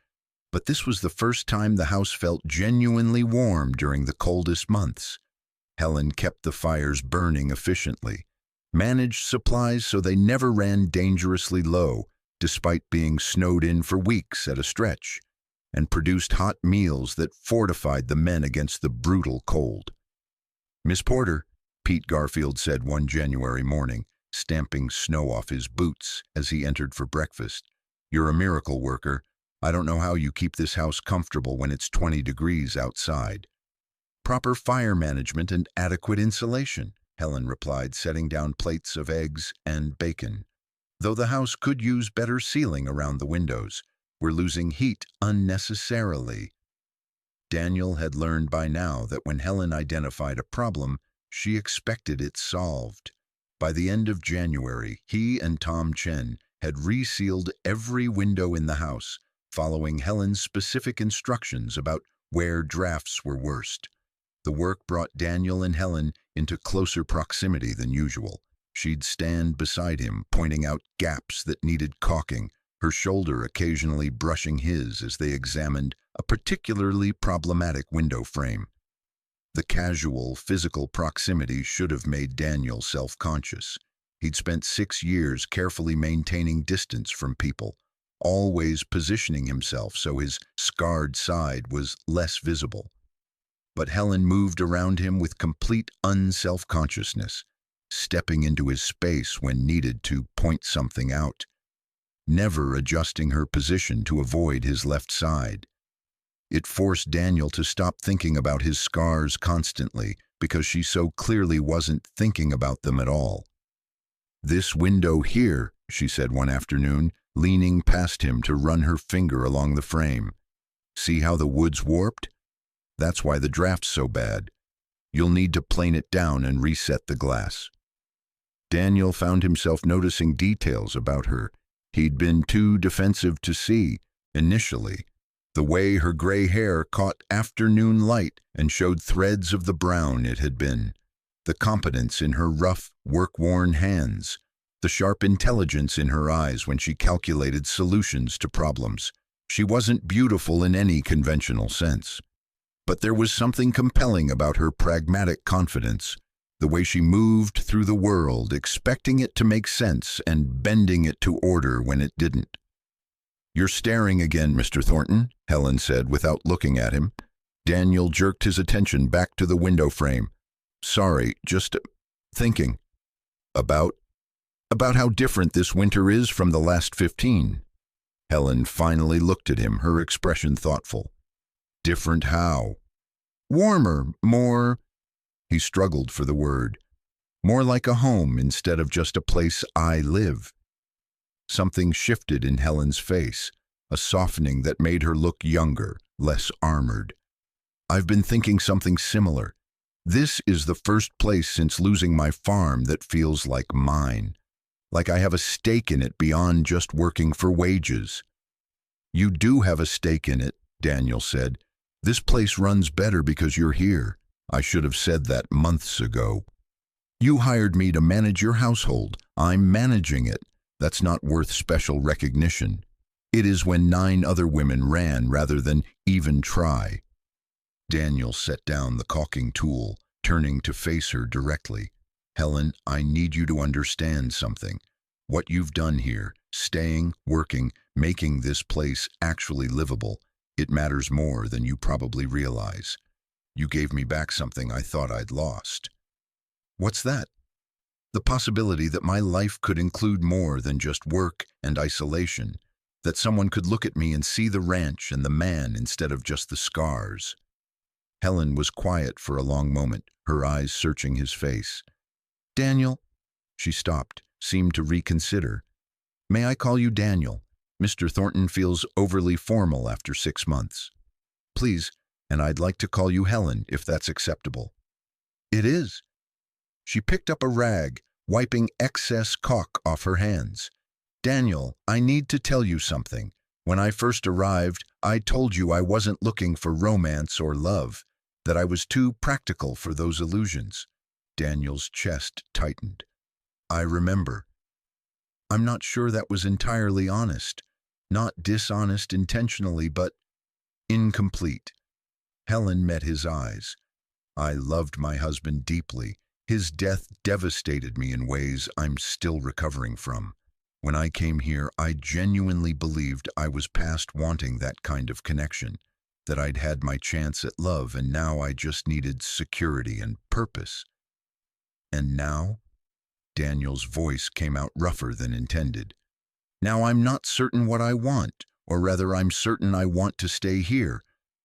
but this was the first time the house felt genuinely warm during the coldest months. Helen kept the fires burning efficiently, managed supplies so they never ran dangerously low, despite being snowed in for weeks at a stretch, and produced hot meals that fortified the men against the brutal cold. "Miss Porter," Pete Garfield said one January morning, stamping snow off his boots as he entered for breakfast, "you're a miracle worker. I don't know how you keep this house comfortable when it's 20 degrees outside." "Proper fire management and adequate insulation," Helen replied, setting down plates of eggs and bacon. "Though the house could use better sealing around the windows. We're losing heat unnecessarily." Daniel had learned by now that when Helen identified a problem, she expected it solved. By the end of January, he and Tom Chen had resealed every window in the house, following Helen's specific instructions about where drafts were worst. The work brought Daniel and Helen into closer proximity than usual. She'd stand beside him, pointing out gaps that needed caulking, her shoulder occasionally brushing his as they examined a particularly problematic window frame. The casual, physical proximity should have made Daniel self-conscious. He'd spent 6 years carefully maintaining distance from people, always positioning himself so his scarred side was less visible. But Helen moved around him with complete unself-consciousness, stepping into his space when needed to point something out, never adjusting her position to avoid his left side. It forced Daniel to stop thinking about his scars constantly because she so clearly wasn't thinking about them at all. "This window here," she said one afternoon, leaning past him to run her finger along the frame. "See how the wood's warped? That's why the draft's so bad. You'll need to plane it down and reset the glass." Daniel found himself noticing details about her he'd been too defensive to see initially. The way her gray hair caught afternoon light and showed threads of the brown it had been. The competence in her rough, work-worn hands. The sharp intelligence in her eyes when she calculated solutions to problems. She wasn't beautiful in any conventional sense. But there was something compelling about her pragmatic confidence, the way she moved through the world, expecting it to make sense and bending it to order when it didn't. "You're staring again, Mr. Thornton," Helen said without looking at him. Daniel jerked his attention back to the window frame. "Sorry, just thinking. About how different this winter is from the last 15. Helen finally looked at him, her expression thoughtful. "Different how?" "Warmer, more—" He struggled for the word. "More like a home instead of just a place I live." Something shifted in Helen's face, a softening that made her look younger, less armored. "I've been thinking something similar. This is the first place since losing my farm that feels like mine. Like I have a stake in it beyond just working for wages." "You do have a stake in it," Daniel said. "This place runs better because you're here. I should have said that months ago. You hired me to manage your household. I'm managing it. That's not worth special recognition. It is when 9 other women ran rather than even try. Daniel set down the caulking tool, turning to face her directly. Helen, I need you to understand something. What you've done here, staying, working, making this place actually livable, it matters more than you probably realize. You gave me back something I thought I'd lost. What's that? The possibility that my life could include more than just work and isolation, that someone could look at me and see the ranch and the man instead of just the scars. Helen was quiet for a long moment, her eyes searching his face. Daniel? She stopped, seemed to reconsider. May I call you Daniel? Mr. Thornton feels overly formal after 6 months. Please, and I'd like to call you Helen, if that's acceptable. It is. She picked up a rag, wiping excess caulk off her hands. Daniel, I need to tell you something. When I first arrived, I told you I wasn't looking for romance or love, that I was too practical for those illusions. Daniel's chest tightened. I remember. I'm not sure that was entirely honest. Not dishonest intentionally, but incomplete. Helen met his eyes. I loved my husband deeply. His death devastated me in ways I'm still recovering from. When I came here, I genuinely believed I was past wanting that kind of connection, that I'd had my chance at love and now I just needed security and purpose. And now? Daniel's voice came out rougher than intended. Now I'm not certain what I want, or rather I'm certain I want to stay here,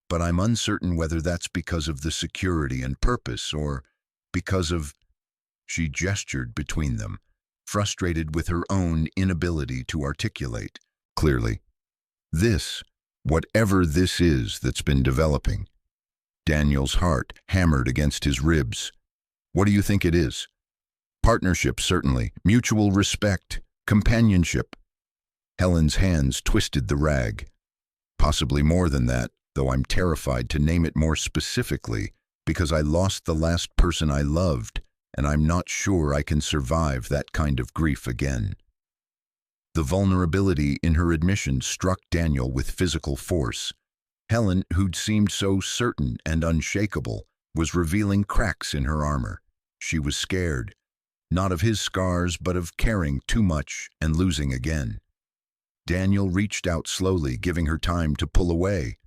but I'm uncertain whether that's because of the security and purpose or because of... She gestured between them, frustrated with her own inability to articulate clearly. This, whatever this is that's been developing. Daniel's heart hammered against his ribs. What do you think it is? Partnership, certainly. Mutual respect. Companionship. Helen's hands twisted the rag. Possibly more than that, though I'm terrified to name it more specifically, because I lost the last person I loved, and I'm not sure I can survive that kind of grief again. The vulnerability in her admission struck Daniel with physical force. Helen, who'd seemed so certain and unshakable, was revealing cracks in her armor. She was scared, not of his scars, but of caring too much and losing again. Daniel reached out slowly, giving her time to pull away.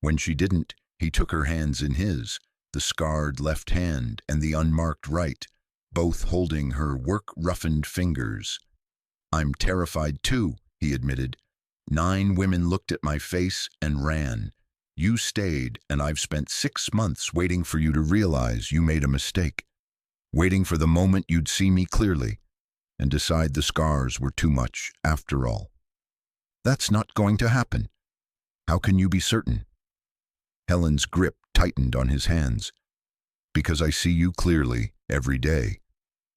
When she didn't, he took her hands in his, the scarred left hand and the unmarked right, both holding her work-roughened fingers. I'm terrified too, he admitted. 9 women looked at my face and ran. You stayed, and I've spent 6 months waiting for you to realize you made a mistake. Waiting for the moment you'd see me clearly and decide the scars were too much after all. That's not going to happen. How can you be certain? Helen's grip tightened on his hands. Because I see you clearly every day.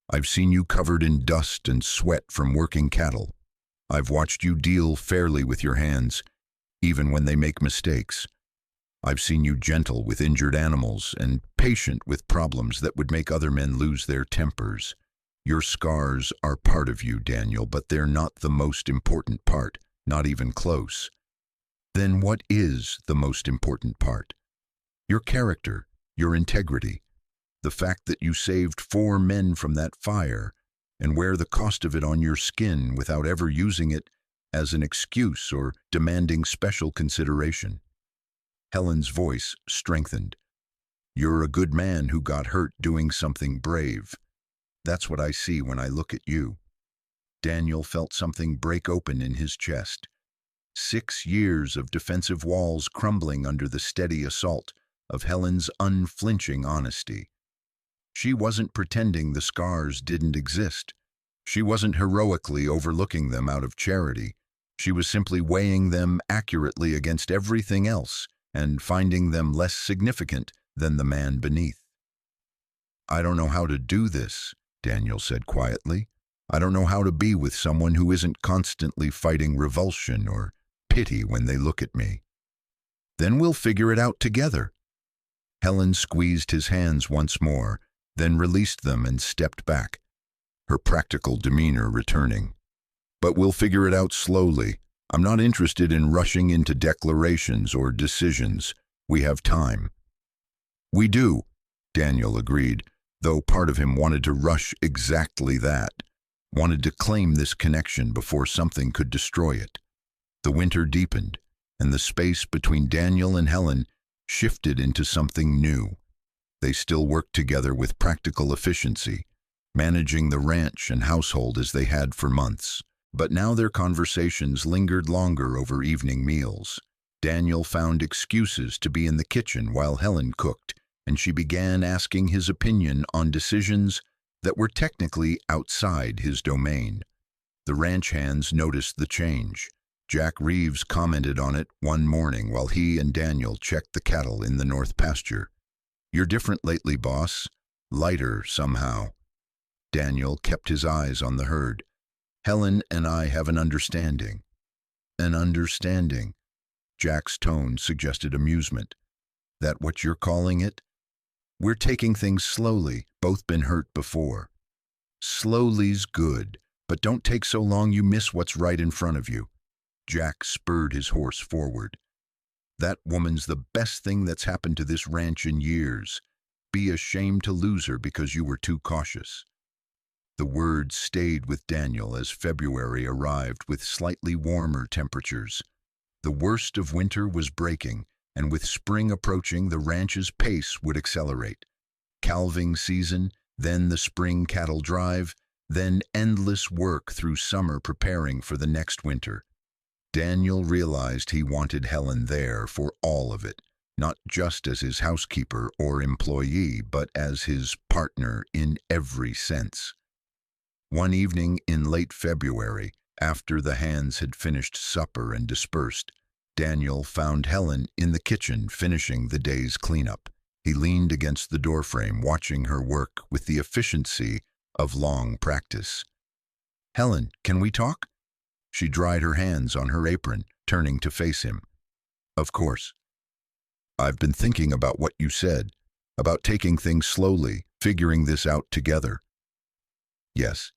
I've seen you covered in dust and sweat from working cattle. I've watched you deal fairly with your hands, even when they make mistakes. I've seen you gentle with injured animals and patient with problems that would make other men lose their tempers. Your scars are part of you, Daniel, but they're not the most important part, not even close. Then what is the most important part? Your character, your integrity, the fact that you saved 4 men from that fire and wear the cost of it on your skin without ever using it as an excuse or demanding special consideration. Helen's voice strengthened. You're a good man who got hurt doing something brave. That's what I see when I look at you. Daniel felt something break open in his chest. 6 years of defensive walls crumbling under the steady assault of Helen's unflinching honesty. She wasn't pretending the scars didn't exist. She wasn't heroically overlooking them out of charity. She was simply weighing them accurately against everything else and finding them less significant than the man beneath. I don't know how to do this, Daniel said quietly. I don't know how to be with someone who isn't constantly fighting revulsion or pity when they look at me. Then we'll figure it out together. Helen squeezed his hands once more, then released them and stepped back, her practical demeanor returning. "But we'll figure it out slowly. I'm not interested in rushing into declarations or decisions. We have time." "We do," Daniel agreed, though part of him wanted to rush exactly that, wanted to claim this connection before something could destroy it. The winter deepened, and the space between Daniel and Helen shifted into something new. They still worked together with practical efficiency, managing the ranch and household as they had for months. But now their conversations lingered longer over evening meals. Daniel found excuses to be in the kitchen while Helen cooked, and she began asking his opinion on decisions that were technically outside his domain. The ranch hands noticed the change. Jack Reeves commented on it one morning while he and Daniel checked the cattle in the north pasture. "You're different lately, boss. Lighter, somehow." Daniel kept his eyes on the herd. "Helen and I have an understanding." "An understanding?" Jack's tone suggested amusement. "That what you're calling it?" "We're taking things slowly, both been hurt before." "Slowly's good, but don't take so long you miss what's right in front of you." Jack spurred his horse forward. "That woman's the best thing that's happened to this ranch in years. Be ashamed to lose her because you were too cautious." The words stayed with Daniel as February arrived with slightly warmer temperatures. The worst of winter was breaking, and with spring approaching, the ranch's pace would accelerate. Calving season, then the spring cattle drive, then endless work through summer preparing for the next winter. Daniel realized he wanted Helen there for all of it, not just as his housekeeper or employee, but as his partner in every sense. One evening in late February, after the hands had finished supper and dispersed, Daniel found Helen in the kitchen finishing the day's cleanup. He leaned against the doorframe, watching her work with the efficiency of long practice. "Helen, can we talk?" She dried her hands on her apron, turning to face him. "Of course." "I've been thinking about what you said, about taking things slowly, figuring this out together." "Yes.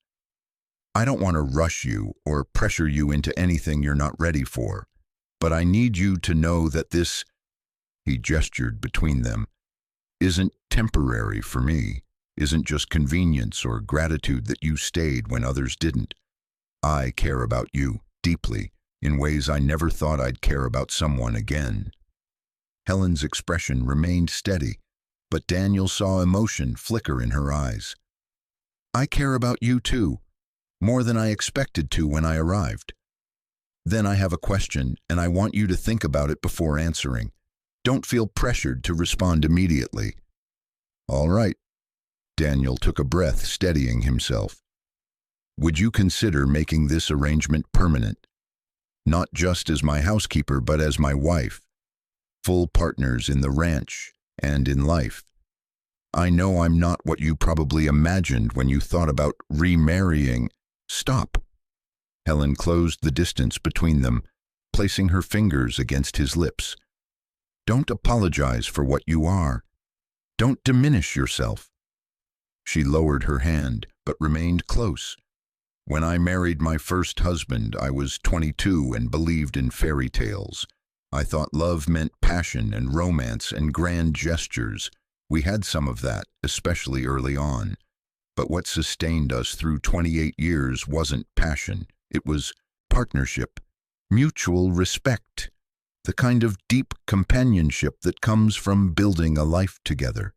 I don't want to rush you or pressure you into anything you're not ready for, but I need you to know that this," he gestured between them, "isn't temporary for me, isn't just convenience or gratitude that you stayed when others didn't. I care about you deeply, in ways I never thought I'd care about someone again." Helen's expression remained steady, but Daniel saw emotion flicker in her eyes. "I care about you too, more than I expected to when I arrived. Then I have a question, and I want you to think about it before answering. Don't feel pressured to respond immediately." "All right." Daniel took a breath, steadying himself. "Would you consider making this arrangement permanent? Not just as my housekeeper, but as my wife. Full partners in the ranch and in life. I know I'm not what you probably imagined when you thought about remarrying." "Stop." Helen closed the distance between them, placing her fingers against his lips. "Don't apologize for what you are. Don't diminish yourself." She lowered her hand, but remained close. "When I married my first husband, I was 22 and believed in fairy tales. I thought love meant passion and romance and grand gestures. We had some of that, especially early on. But what sustained us through 28 years wasn't passion. It was partnership, mutual respect, the kind of deep companionship that comes from building a life together."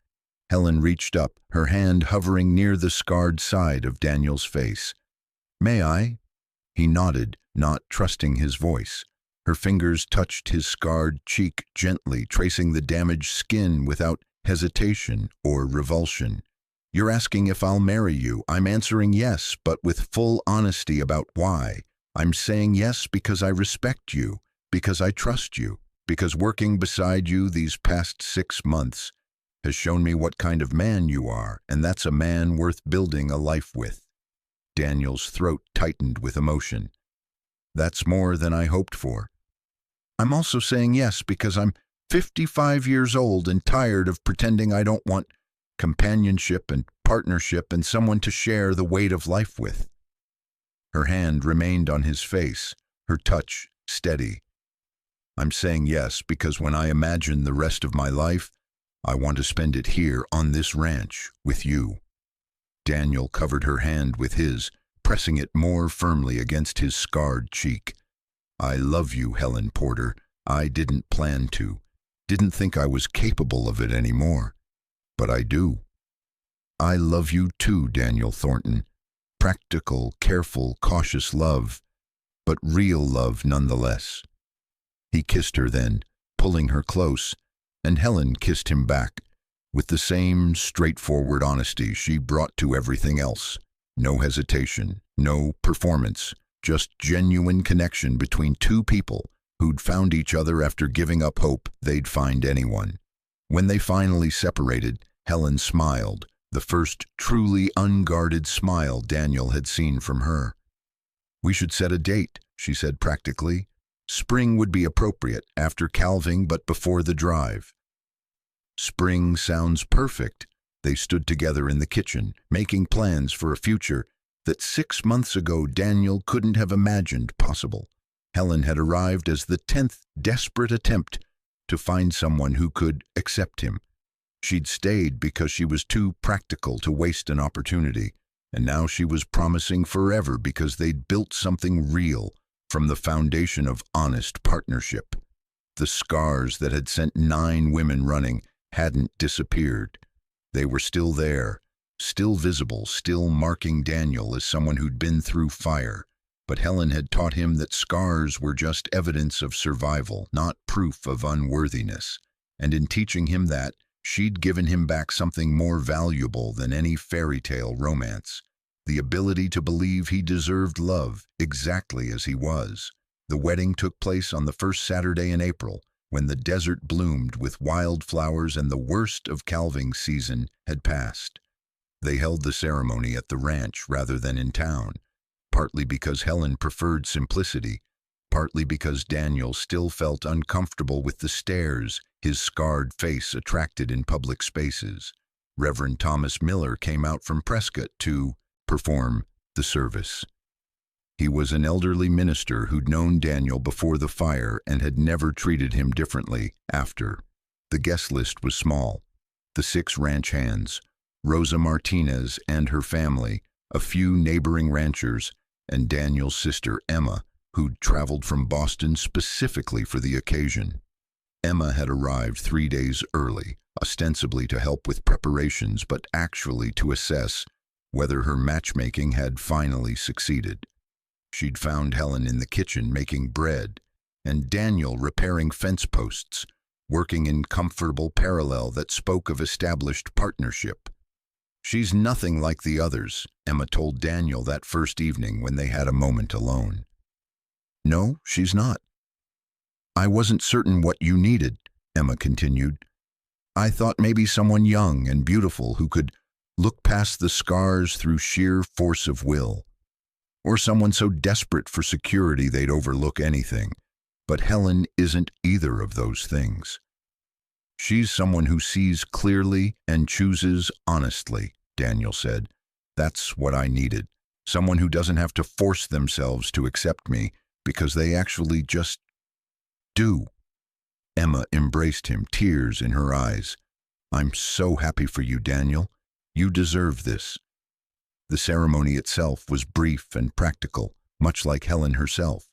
Helen reached up, her hand hovering near the scarred side of Daniel's face. "May I?" He nodded, not trusting his voice. Her fingers touched his scarred cheek gently, tracing the damaged skin without hesitation or revulsion. "You're asking if I'll marry you. I'm answering yes, but with full honesty about why. I'm saying yes because I respect you, because I trust you, because working beside you these past 6 months has shown me what kind of man you are, and that's a man worth building a life with." Daniel's throat tightened with emotion. "That's more than I hoped for." "I'm also saying yes because I'm 55 years old and tired of pretending I don't want companionship and partnership and someone to share the weight of life with. Her hand remained on his face, her touch steady. I'm saying yes because when I imagine the rest of my life, I want to spend it here on this ranch with you. Daniel covered her hand with his, pressing it more firmly against his scarred cheek. I love you, Helen Porter. I didn't plan to. Didn't think I was capable of it anymore. But I do. I love you too, Daniel Thornton. Practical, careful, cautious love, but real love nonetheless. He kissed her then, pulling her close, and Helen kissed him back, with the same straightforward honesty she brought to everything else. No hesitation, no performance, just genuine connection between two people who'd found each other after giving up hope they'd find anyone. When they finally separated, Helen smiled, the first truly unguarded smile Daniel had seen from her. We should set a date, she said practically. Spring would be appropriate, after calving but before the drive. Spring sounds perfect. They stood together in the kitchen, making plans for a future that 6 months ago Daniel couldn't have imagined possible. Helen had arrived as the 10th desperate attempt to find someone who could accept him. She'd stayed because she was too practical to waste an opportunity, and now she was promising forever because they'd built something real from the foundation of honest partnership. The scars that had sent 9 women running hadn't disappeared. They were still there, still visible, still marking Daniel as someone who'd been through fire. But Helen had taught him that scars were just evidence of survival, not proof of unworthiness. And in teaching him that, she'd given him back something more valuable than any fairy tale romance: the ability to believe he deserved love exactly as he was. The wedding took place on the first Saturday in April, when the desert bloomed with wildflowers and the worst of calving season had passed. They held the ceremony at the ranch rather than in town, partly because Helen preferred simplicity, partly because Daniel still felt uncomfortable with the stares his scarred face attracted in public spaces. Reverend Thomas Miller came out from Prescott to perform the service. He was an elderly minister who'd known Daniel before the fire and had never treated him differently after. The guest list was small: the 6 ranch hands, Rosa Martinez and her family, a few neighboring ranchers, and Daniel's sister Emma, who'd traveled from Boston specifically for the occasion. Emma had arrived 3 days early, ostensibly to help with preparations, but actually to assess whether her matchmaking had finally succeeded. She'd found Helen in the kitchen making bread, and Daniel repairing fence posts, working in comfortable parallel that spoke of established partnership. She's nothing like the others, Emma told Daniel that first evening when they had a moment alone. No, she's not. I wasn't certain what you needed, Emma continued. I thought maybe someone young and beautiful who could look past the scars through sheer force of will. Or someone so desperate for security they'd overlook anything. But Helen isn't either of those things. She's someone who sees clearly and chooses honestly, Daniel said. That's what I needed. Someone who doesn't have to force themselves to accept me because they actually just do. Emma embraced him, tears in her eyes. I'm so happy for you, Daniel. You deserve this. The ceremony itself was brief and practical, much like Helen herself.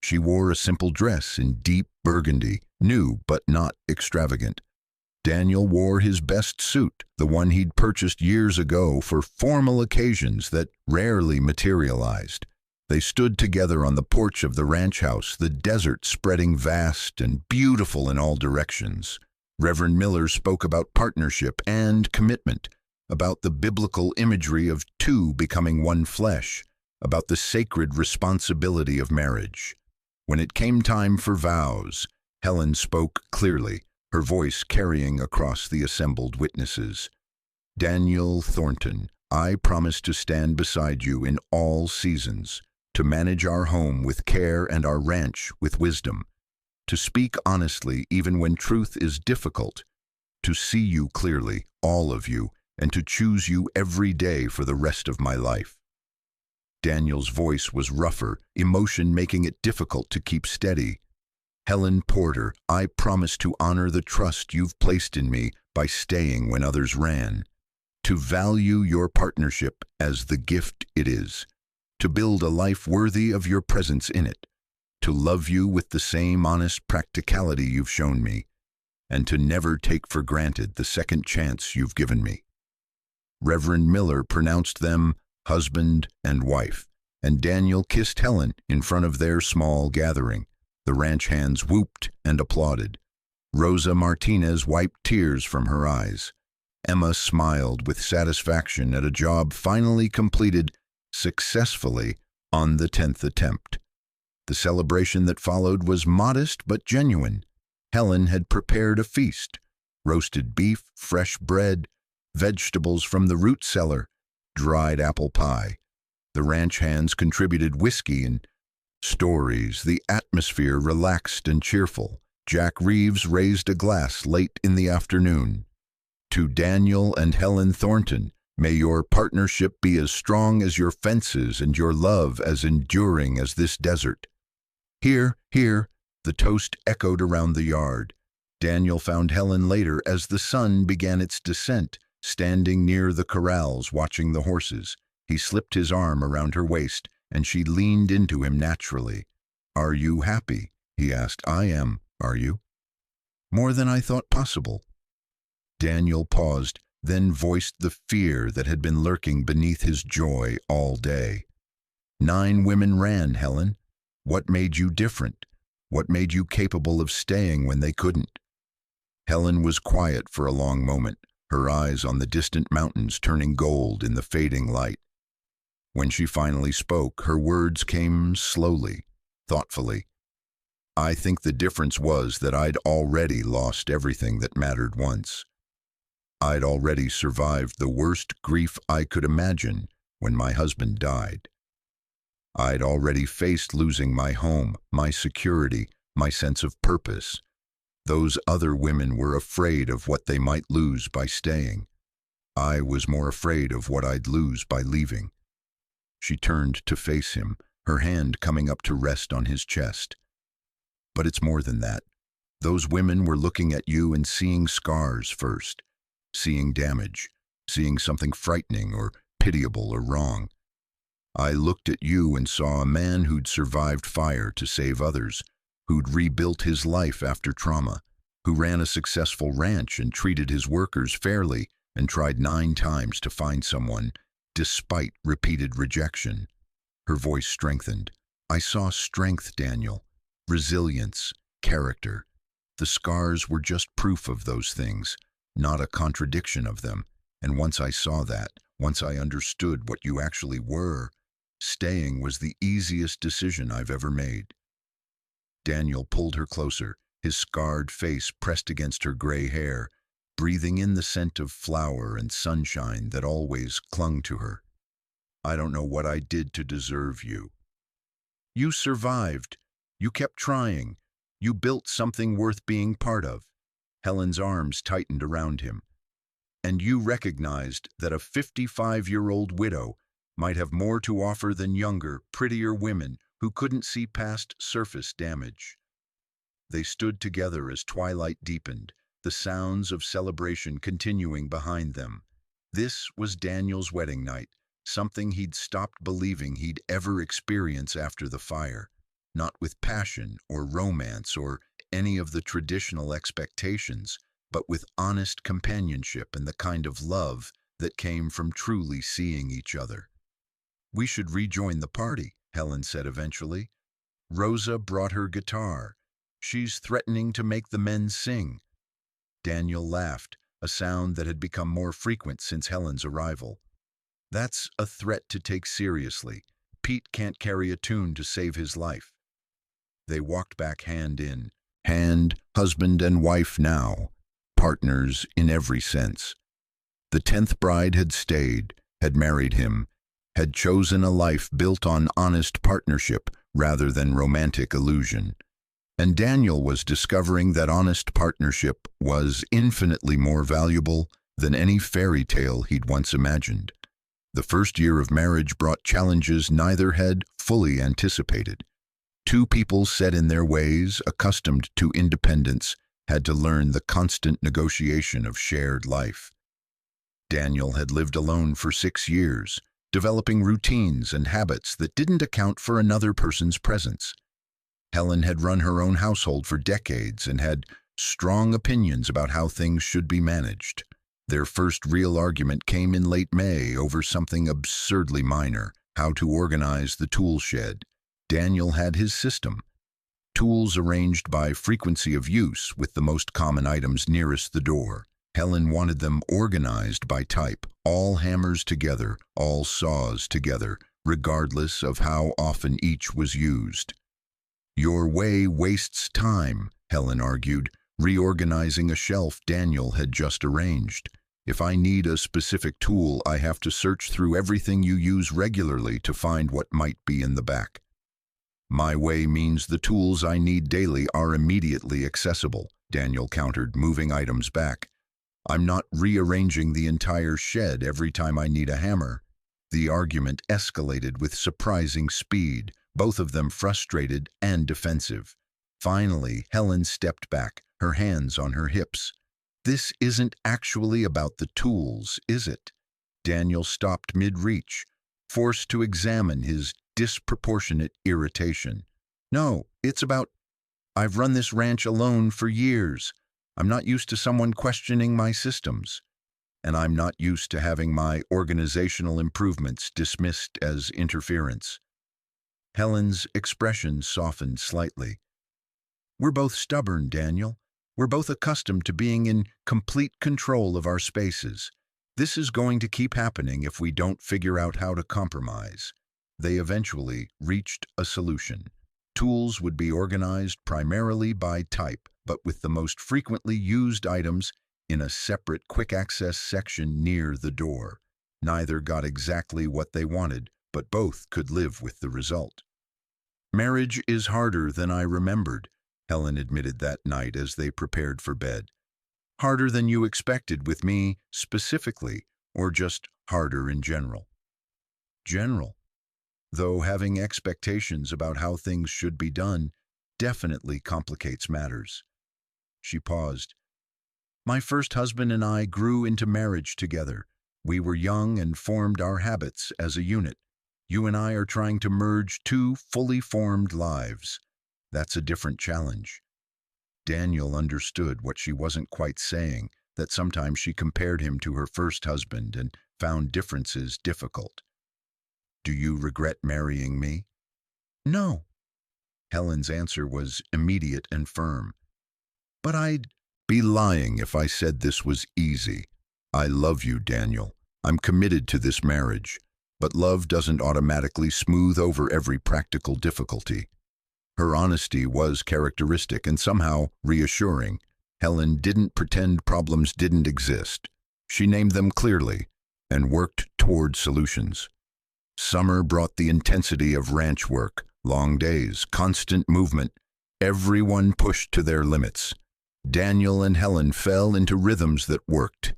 She wore a simple dress in deep burgundy, new but not extravagant. Daniel wore his best suit, the one he'd purchased years ago for formal occasions that rarely materialized. They stood together on the porch of the ranch house, the desert spreading vast and beautiful in all directions. Reverend Miller spoke about partnership and commitment, about the biblical imagery of 2 becoming one flesh, about the sacred responsibility of marriage. When it came time for vows, Helen spoke clearly, her voice carrying across the assembled witnesses. Daniel Thornton, I promise to stand beside you in all seasons, to manage our home with care and our ranch with wisdom, to speak honestly even when truth is difficult, to see you clearly, all of you, and to choose you every day for the rest of my life." Daniel's voice was rougher, emotion making it difficult to keep steady. "Helen Porter, I promise to honor the trust you've placed in me by staying when others ran, to value your partnership as the gift it is, to build a life worthy of your presence in it, to love you with the same honest practicality you've shown me, and to never take for granted the second chance you've given me." Reverend Miller pronounced them husband and wife, and Daniel kissed Helen in front of their small gathering. The ranch hands whooped and applauded. Rosa Martinez wiped tears from her eyes. Emma smiled with satisfaction at a job finally completed successfully on the 10th attempt. The celebration that followed was modest but genuine. Helen had prepared a feast: roasted beef, fresh bread, vegetables from the root cellar, dried apple pie. The ranch hands contributed whiskey and stories. The atmosphere relaxed and cheerful. Jack Reeves raised a glass late in the afternoon. "To Daniel and Helen Thornton, may your partnership be as strong as your fences and your love as enduring as this desert." "Here, here," the toast echoed around the yard. Daniel found Helen later as the sun began its descent, standing near the corrals watching the horses. He slipped his arm around her waist, and she leaned into him naturally. "Are you happy?" he asked. "I am. Are you?" "More than I thought possible." Daniel paused, then voiced the fear that had been lurking beneath his joy all day. "9 women ran, Helen. What made you different? What made you capable of staying when they couldn't?" Helen was quiet for a long moment, her eyes on the distant mountains turning gold in the fading light. When she finally spoke, her words came slowly, thoughtfully. "I think the difference was that I'd already lost everything that mattered once. I'd already survived the worst grief I could imagine when my husband died. I'd already faced losing my home, my security, my sense of purpose. Those other women were afraid of what they might lose by staying. I was more afraid of what I'd lose by leaving." She turned to face him, her hand coming up to rest on his chest. "But it's more than that. Those women were looking at you and seeing scars first, seeing damage, seeing something frightening or pitiable or wrong. I looked at you and saw a man who'd survived fire to save others, who'd rebuilt his life after trauma, who ran a successful ranch and treated his workers fairly and tried 9 times to find someone, despite repeated rejection." Her voice strengthened. "I saw strength, Daniel, resilience, character. The scars were just proof of those things, not a contradiction of them. And once I saw that, once I understood what you actually were, staying was the easiest decision I've ever made." Daniel pulled her closer, his scarred face pressed against her gray hair, breathing in the scent of flower and sunshine that always clung to her. "I don't know what I did to deserve you. You survived. You kept trying. You built something worth being part of." Helen's arms tightened around him. "And you recognized that a 55-year-old widow might have more to offer than younger, prettier women who couldn't see past surface damage." They stood together as twilight deepened, the sounds of celebration continuing behind them. This was Daniel's wedding night, something he'd stopped believing he'd ever experience after the fire, not with passion or romance or any of the traditional expectations, but with honest companionship and the kind of love that came from truly seeing each other. "We should rejoin the party," Helen said eventually. "Rosa brought her guitar. She's threatening to make the men sing." Daniel laughed, a sound that had become more frequent since Helen's arrival. "That's a threat to take seriously. Pete can't carry a tune to save his life." They walked back hand in hand, husband and wife now, partners in every sense. The 10th bride had stayed, had married him, had chosen a life built on honest partnership rather than romantic illusion. And Daniel was discovering that honest partnership was infinitely more valuable than any fairy tale he'd once imagined. The first year of marriage brought challenges neither had fully anticipated. Two people set in their ways, accustomed to independence, had to learn the constant negotiation of shared life. Daniel had lived alone for 6 years, developing routines and habits that didn't account for another person's presence. Helen had run her own household for decades and had strong opinions about how things should be managed. Their first real argument came in late May over something absurdly minor: how to organize the tool shed. Daniel had his system. Tools arranged by frequency of use, with the most common items nearest the door. Helen wanted them organized by type, all hammers together, all saws together, regardless of how often each was used. "Your way wastes time," Helen argued, reorganizing a shelf Daniel had just arranged. "If I need a specific tool, I have to search through everything you use regularly to find what might be in the back. My way means the tools I need daily are immediately accessible," Daniel countered, moving items back. "I'm not rearranging the entire shed every time I need a hammer." The argument escalated with surprising speed, both of them frustrated and defensive. Finally, Helen stepped back, her hands on her hips. "This isn't actually about the tools, is it?" Daniel stopped mid-reach, forced to examine his disproportionate irritation. "No, it's about... I've run this ranch alone for years. I'm not used to someone questioning my systems. And I'm not used to having my organizational improvements dismissed as interference." Helen's expression softened slightly. "We're both stubborn, Daniel. We're both accustomed to being in complete control of our spaces. This is going to keep happening if we don't figure out how to compromise." They eventually reached a solution. Tools would be organized primarily by type, but with the most frequently used items in a separate quick-access section near the door. Neither got exactly what they wanted, but both could live with the result. "Marriage is harder than I remembered," Helen admitted that night as they prepared for bed. "Harder than you expected with me specifically, or just harder in general?" "General. Though having expectations about how things should be done definitely complicates matters." She paused. "My first husband and I grew into marriage together. We were young and formed our habits as a unit. You and I are trying to merge two fully formed lives. That's a different challenge." Daniel understood what she wasn't quite saying, that sometimes she compared him to her first husband and found differences difficult. "Do you regret marrying me?" "No." Helen's answer was immediate and firm. "But I'd be lying if I said this was easy. I love you, Daniel. I'm committed to this marriage. But love doesn't automatically smooth over every practical difficulty." Her honesty was characteristic and somehow reassuring. Helen didn't pretend problems didn't exist. She named them clearly and worked toward solutions. Summer brought the intensity of ranch work, long days, constant movement. Everyone pushed to their limits. Daniel and Helen fell into rhythms that worked,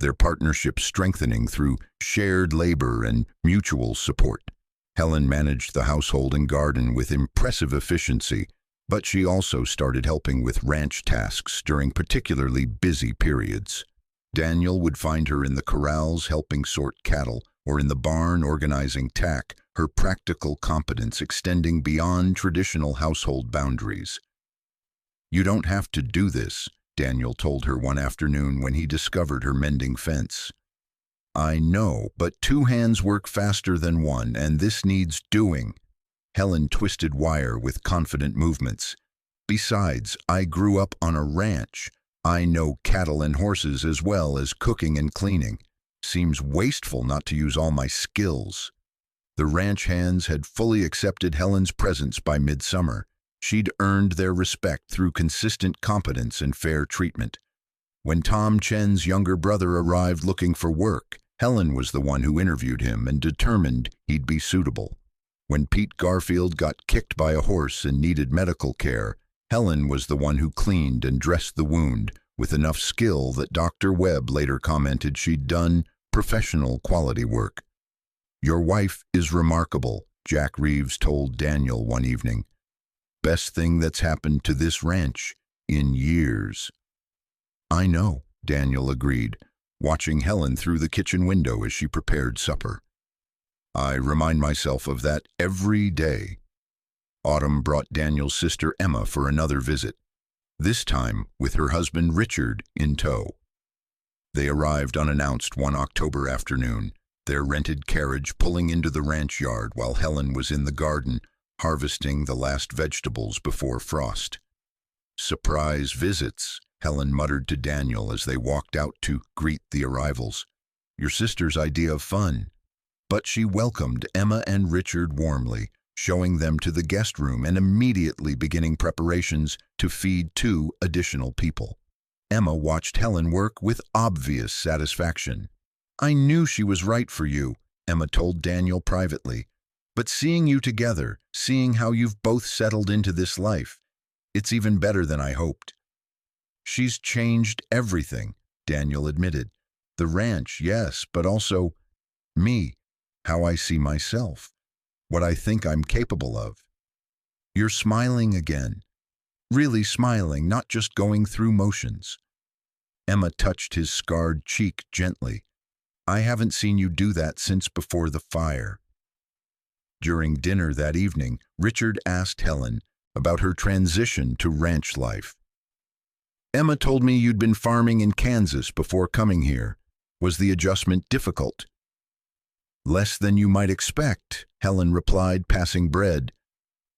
their partnership strengthening through shared labor and mutual support. Helen managed the household and garden with impressive efficiency, but she also started helping with ranch tasks during particularly busy periods. Daniel would find her in the corrals helping sort cattle, or in the barn organizing tack, her practical competence extending beyond traditional household boundaries. "You don't have to do this," Daniel told her one afternoon when he discovered her mending fence. "I know, but 2 hands work faster than 1, and this needs doing." Helen twisted wire with confident movements. "Besides, I grew up on a ranch. I know cattle and horses as well as cooking and cleaning. Seems wasteful not to use all my skills." The ranch hands had fully accepted Helen's presence by midsummer. She'd earned their respect through consistent competence and fair treatment. When Tom Chen's younger brother arrived looking for work, Helen was the one who interviewed him and determined he'd be suitable. When Pete Garfield got kicked by a horse and needed medical care, Helen was the one who cleaned and dressed the wound with enough skill that Dr. Webb later commented she'd done professional quality work. "Your wife is remarkable," Jack Reeves told Daniel one evening. "Best thing that's happened to this ranch in years." "I know," Daniel agreed, watching Helen through the kitchen window as she prepared supper. "I remind myself of that every day." Autumn brought Daniel's sister Emma for another visit, this time with her husband Richard in tow. They arrived unannounced one October afternoon, their rented carriage pulling into the ranch yard while Helen was in the garden harvesting the last vegetables before frost. "Surprise visits," Helen muttered to Daniel as they walked out to greet the arrivals. "Your sister's idea of fun." But she welcomed Emma and Richard warmly, showing them to the guest room and immediately beginning preparations to feed 2 additional people. Emma watched Helen work with obvious satisfaction. "I knew she was right for you," Emma told Daniel privately. "But seeing you together, seeing how you've both settled into this life, it's even better than I hoped." "She's changed everything," Daniel admitted. "The ranch, yes, but also me, how I see myself, what I think I'm capable of." "You're smiling again. Really smiling, not just going through motions." Emma touched his scarred cheek gently. "I haven't seen you do that since before the fire." During dinner that evening, Richard asked Helen about her transition to ranch life. "Emma told me you'd been farming in Kansas before coming here. Was the adjustment difficult?" "Less than you might expect," Helen replied, passing bread.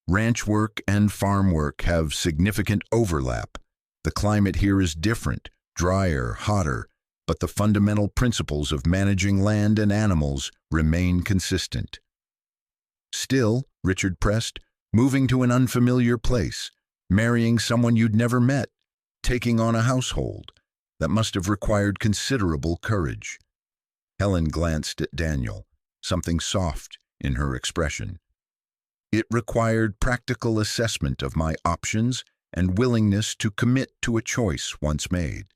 "Ranch work and farm work have significant overlap. The climate here is different, drier, hotter, but the fundamental principles of managing land and animals remain consistent." "Still," Richard pressed, "moving to an unfamiliar place, marrying someone you'd never met, taking on a household, that must have required considerable courage." Helen glanced at Daniel, something soft in her expression. "It required practical assessment of my options and willingness to commit to a choice once made.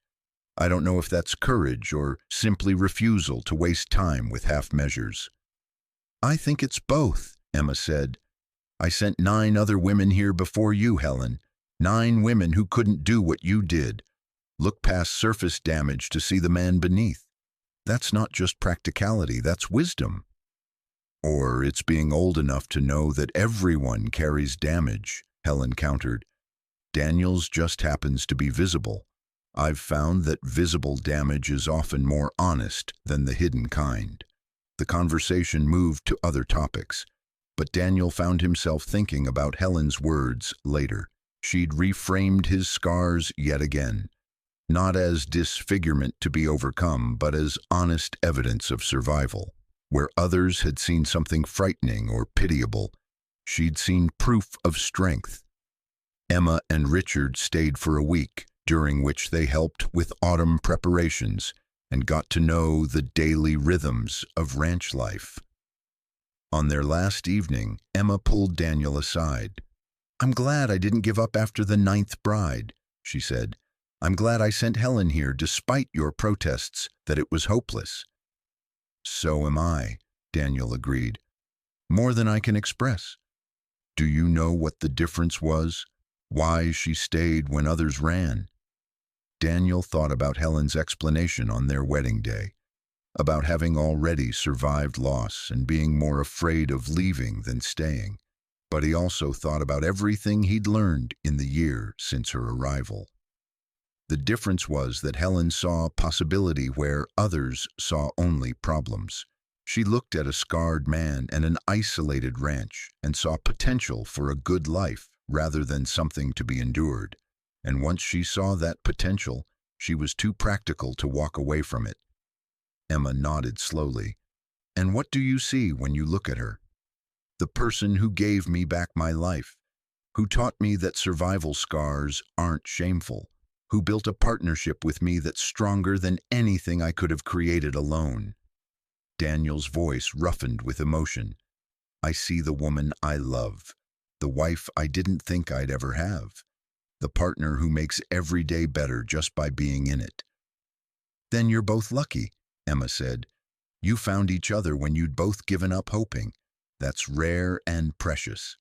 I don't know if that's courage or simply refusal to waste time with half measures." "I think it's both," Emma said. "I sent 9 other women here before you, Helen. 9 women who couldn't do what you did. Look past surface damage to see the man beneath. That's not just practicality, that's wisdom." "Or it's being old enough to know that everyone carries damage," Helen countered. "Daniel's just happens to be visible. I've found that visible damage is often more honest than the hidden kind." The conversation moved to other topics, but Daniel found himself thinking about Helen's words later. She'd reframed his scars yet again, not as disfigurement to be overcome, but as honest evidence of survival. Where others had seen something frightening or pitiable, she'd seen proof of strength. Emma and Richard stayed for a week, during which they helped with autumn preparations and got to know the daily rhythms of ranch life. On their last evening, Emma pulled Daniel aside. "I'm glad I didn't give up after the 9th bride," she said. "I'm glad I sent Helen here despite your protests that it was hopeless." "So am I," Daniel agreed. "More than I can express. Do you know what the difference was? Why she stayed when others ran?" Daniel thought about Helen's explanation on their wedding day, about having already survived loss and being more afraid of leaving than staying. But he also thought about everything he'd learned in the year since her arrival. The difference was that Helen saw possibility where others saw only problems. She looked at a scarred man and an isolated ranch and saw potential for a good life rather than something to be endured. And once she saw that potential, she was too practical to walk away from it. Emma nodded slowly. "And what do you see when you look at her?" "The person who gave me back my life, who taught me that survival scars aren't shameful, who built a partnership with me that's stronger than anything I could have created alone." Daniel's voice roughened with emotion. "I see the woman I love, the wife I didn't think I'd ever have. the partner who makes every day better just by being in it. Then you're both lucky, Emma said. You found each other when you'd both given up hoping. That's rare and precious.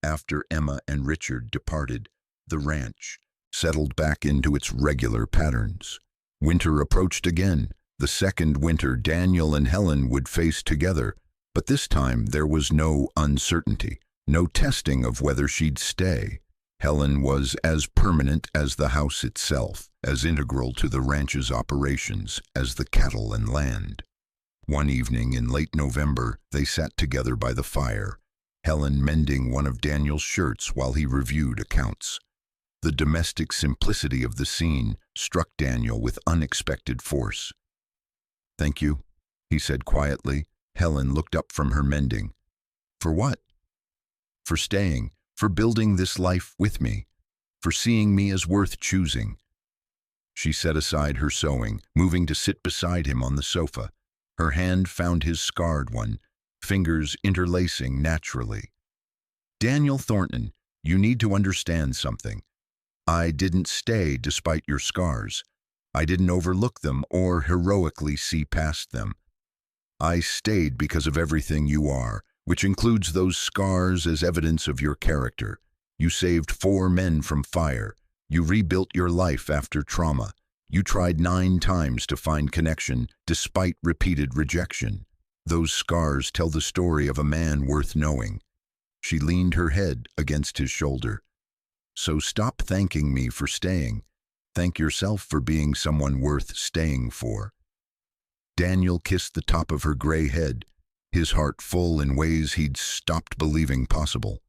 After Emma and Richard departed, the ranch settled back into its regular patterns. Winter approached again, the second winter Daniel and Helen would face together, but this time there was no uncertainty, no testing of whether she'd stay. Helen was as permanent as the house itself, as integral to the ranch's operations as the cattle and land. One evening in late November, they sat together by the fire, Helen mending one of Daniel's shirts while he reviewed accounts. The domestic simplicity of the scene struck Daniel with unexpected force. "Thank you," he said quietly. Helen looked up from her mending. "For what?" "For staying, for building this life with me, for seeing me as worth choosing." She set aside her sewing, moving to sit beside him on the sofa. Her hand found his scarred one, fingers interlacing naturally. "Daniel Thornton, you need to understand something. I didn't stay despite your scars. I didn't overlook them or heroically see past them. I stayed because of everything you are, which includes those scars as evidence of your character. You saved 4 men from fire. You rebuilt your life after trauma. You tried 9 times to find connection despite repeated rejection. Those scars tell the story of a man worth knowing." She leaned her head against his shoulder. "So stop thanking me for staying. Thank yourself for being someone worth staying for." Daniel kissed the top of her gray head, his heart full in ways he'd stopped believing possible.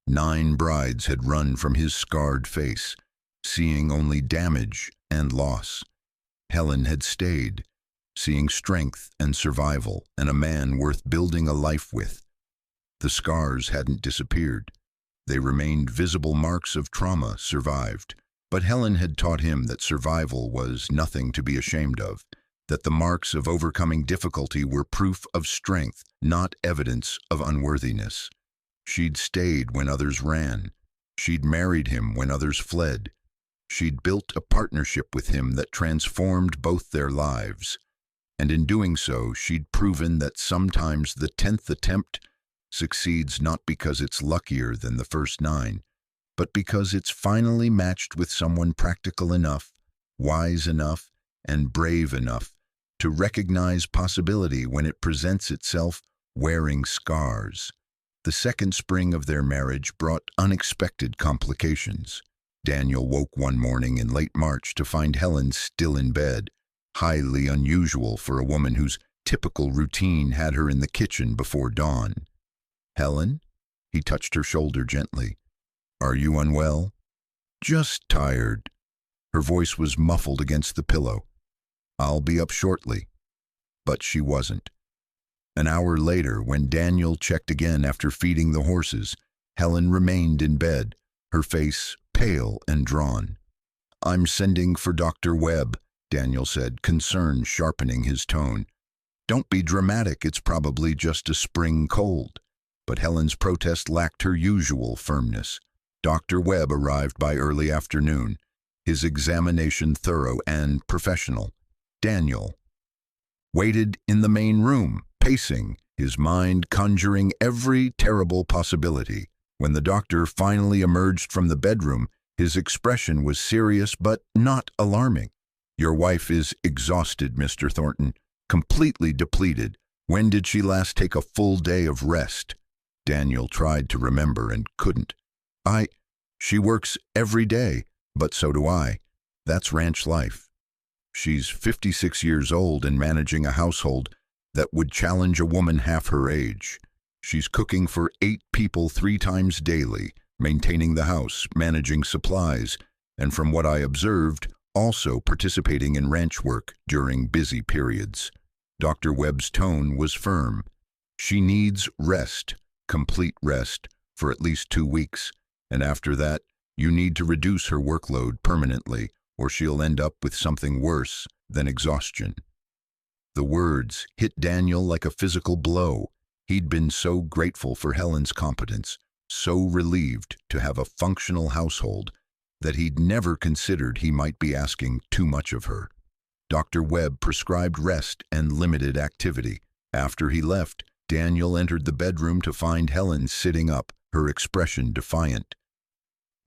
9 brides had run from his scarred face, seeing only damage and loss. Helen had stayed, seeing strength and survival and a man worth building a life with. The scars hadn't disappeared. They remained visible marks of trauma survived, but Helen had taught him that survival was nothing to be ashamed of, that the marks of overcoming difficulty were proof of strength, not evidence of unworthiness. She'd stayed when others ran. She'd married him when others fled. She'd built a partnership with him that transformed both their lives. And in doing so, she'd proven that sometimes the 10th attempt succeeds not because it's luckier than the first 9, but because it's finally matched with someone practical enough, wise enough, and brave enough to recognize possibility when it presents itself wearing scars. The second spring of their marriage brought unexpected complications. Daniel woke one morning in late March to find Helen still in bed, highly unusual for a woman whose typical routine had her in the kitchen before dawn. "Helen?" He touched her shoulder gently. "Are you unwell?" "Just tired." Her voice was muffled against the pillow. "I'll be up shortly." But she wasn't. An hour later, when Daniel checked again after feeding the horses, Helen remained in bed, her face pale and drawn. "I'm sending for Dr. Webb," Daniel said, concern sharpening his tone. "Don't be dramatic, it's probably just a spring cold." But Helen's protest lacked her usual firmness. Dr. Webb arrived by early afternoon, his examination thorough and professional. Daniel waited in the main room, pacing, his mind conjuring every terrible possibility. When the doctor finally emerged from the bedroom, his expression was serious but not alarming. "Your wife is exhausted, Mr. Thornton, completely depleted. When did she last take a full day of rest?" Daniel tried to remember and couldn't. She works every day, but so do I. That's ranch life. She's 56 years old and managing a household that would challenge a woman half her age. She's cooking for 8 people 3 times daily, maintaining the house, managing supplies, and from what I observed, also participating in ranch work during busy periods. Dr. Webb's tone was firm. She needs rest, complete rest, for at least 2 weeks, and after that, you need to reduce her workload permanently, or she'll end up with something worse than exhaustion. The words hit Daniel like a physical blow. He'd been so grateful for Helen's competence, so relieved to have a functional household that he'd never considered he might be asking too much of her. Dr. Webb prescribed rest and limited activity. After he left, Daniel entered the bedroom to find Helen sitting up, her expression defiant.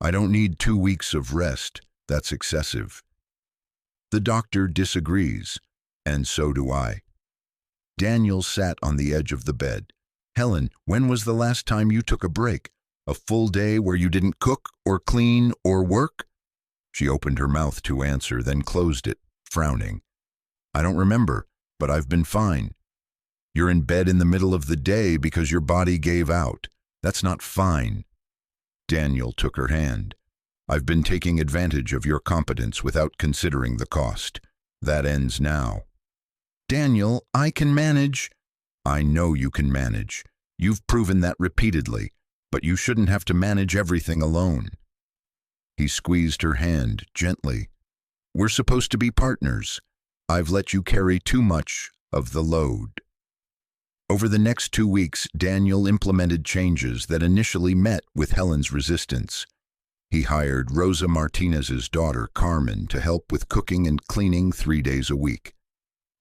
"I don't need 2 weeks of rest. That's excessive." The doctor disagrees, and so do I. Daniel sat on the edge of the bed. "Helen, when was the last time you took a break? A full day where you didn't cook or clean or work?" She opened her mouth to answer, then closed it, frowning. "I don't remember, but I've been fine." "You're in bed in the middle of the day because your body gave out. That's not fine." Daniel took her hand. "I've been taking advantage of your competence without considering the cost. That ends now." "Daniel, I can manage." "I know you can manage. You've proven that repeatedly, but you shouldn't have to manage everything alone." He squeezed her hand gently. "We're supposed to be partners. I've let you carry too much of the load." Over the next 2 weeks, Daniel implemented changes that initially met with Helen's resistance. He hired Rosa Martinez's daughter, Carmen, to help with cooking and cleaning 3 days a week.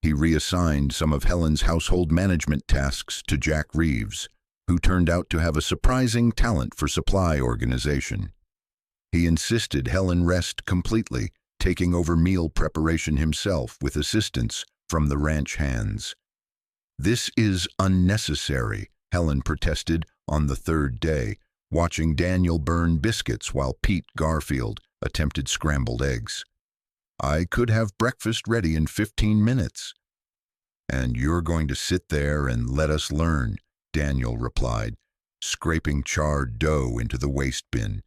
He reassigned some of Helen's household management tasks to Jack Reeves, who turned out to have a surprising talent for supply organization. He insisted Helen rest completely, taking over meal preparation himself with assistance from the ranch hands. "This is unnecessary," Helen protested on the 3rd day, watching Daniel burn biscuits while Pete Garfield attempted scrambled eggs. "I could have breakfast ready in 15 minutes. "And you're going to sit there and let us learn," Daniel replied, scraping charred dough into the waste bin,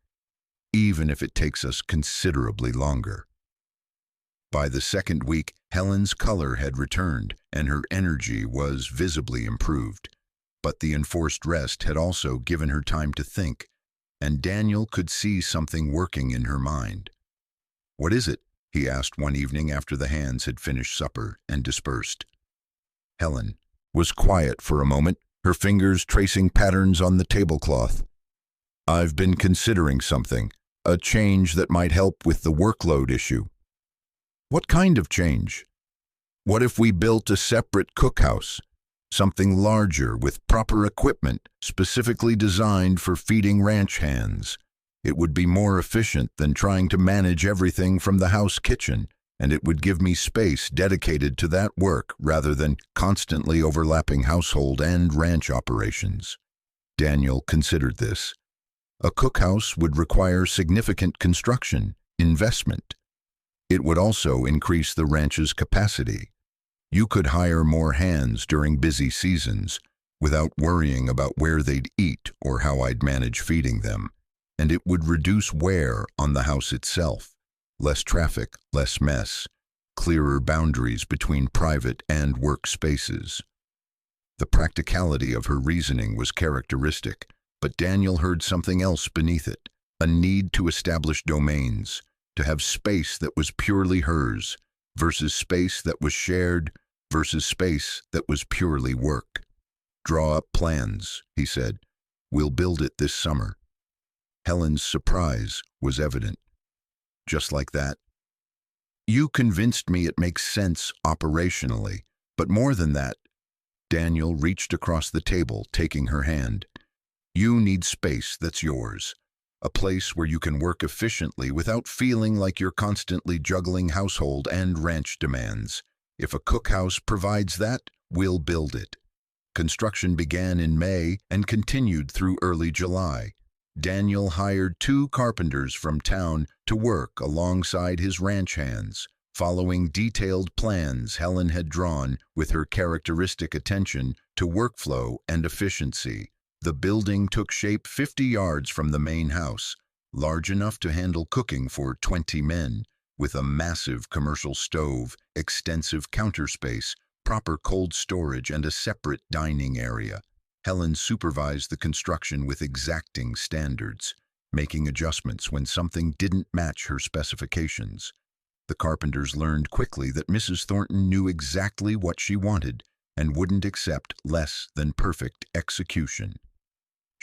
"even if it takes us considerably longer." By the 2nd week, Helen's color had returned, and her energy was visibly improved. But the enforced rest had also given her time to think, and Daniel could see something working in her mind. "What is it?" he asked one evening after the hands had finished supper and dispersed. Helen was quiet for a moment, her fingers tracing patterns on the tablecloth. "I've been considering something, a change that might help with the workload issue." "What kind of change?" "What if we built a separate cookhouse? Something larger with proper equipment specifically designed for feeding ranch hands. It would be more efficient than trying to manage everything from the house kitchen, and it would give me space dedicated to that work rather than constantly overlapping household and ranch operations." Daniel considered this. A cookhouse would require significant construction, investment. It would also increase the ranch's capacity. You could hire more hands during busy seasons without worrying about where they'd eat or how I'd manage feeding them, and it would reduce wear on the house itself. Less traffic, less mess, clearer boundaries between private and work spaces. The practicality of her reasoning was characteristic, but Daniel heard something else beneath it, a need to establish domains, to have space that was purely hers, versus space that was shared, versus space that was purely work. "Draw up plans," he said. "We'll build it this summer." Helen's surprise was evident. "Just like that?" "You convinced me it makes sense operationally, but more than that." Daniel reached across the table, taking her hand. "You need space that's yours. A place where you can work efficiently without feeling like you're constantly juggling household and ranch demands. If a cookhouse provides that, we'll build it." Construction began in May and continued through early July. Daniel hired 2 carpenters from town to work alongside his ranch hands, following detailed plans Helen had drawn with her characteristic attention to workflow and efficiency. The building took shape 50 yards from the main house, large enough to handle cooking for 20 men, with a massive commercial stove, extensive counter space, proper cold storage, and a separate dining area. Helen supervised the construction with exacting standards, making adjustments when something didn't match her specifications. The carpenters learned quickly that Mrs. Thornton knew exactly what she wanted and wouldn't accept less than perfect execution.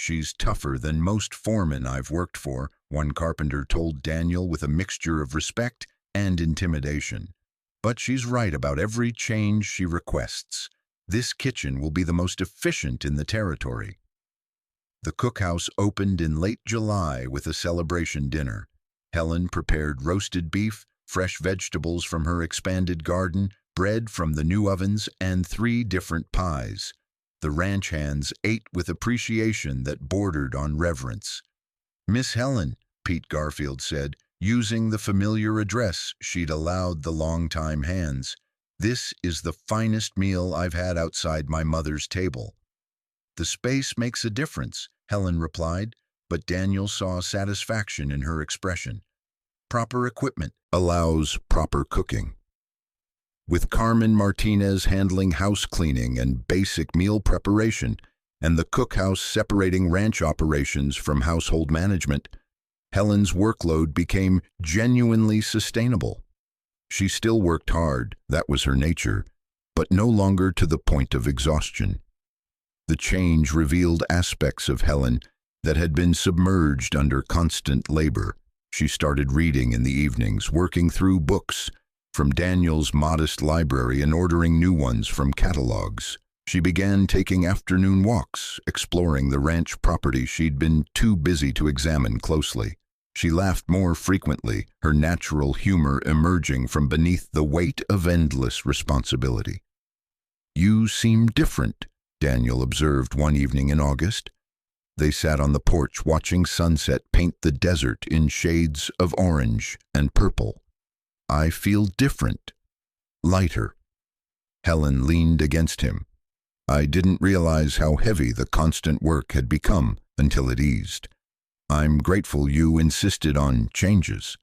"She's tougher than most foremen I've worked for," one carpenter told Daniel with a mixture of respect and intimidation. "But she's right about every change she requests. This kitchen will be the most efficient in the territory." The cookhouse opened in late July with a celebration dinner. Helen prepared roasted beef, fresh vegetables from her expanded garden, bread from the new ovens, and 3 different pies. The ranch hands ate with appreciation that bordered on reverence. "Miss Helen," Pete Garfield said, using the familiar address she'd allowed the longtime hands, "this is the finest meal I've had outside my mother's table." "The space makes a difference," Helen replied, but Daniel saw satisfaction in her expression. Proper equipment allows proper cooking. With Carmen Martinez handling house cleaning and basic meal preparation, and the cookhouse separating ranch operations from household management, Helen's workload became genuinely sustainable. She still worked hard, that was her nature, but no longer to the point of exhaustion. The change revealed aspects of Helen that had been submerged under constant labor. She started reading in the evenings, working through books from Daniel's modest library and ordering new ones from catalogs. She began taking afternoon walks, exploring the ranch property she'd been too busy to examine closely. She laughed more frequently, her natural humor emerging from beneath the weight of endless responsibility. "You seem different," Daniel observed one evening in August. They sat on the porch watching sunset paint the desert in shades of orange and purple. "I feel different, lighter." Helen leaned against him. "I didn't realize how heavy the constant work had become until it eased. I'm grateful you insisted on changes.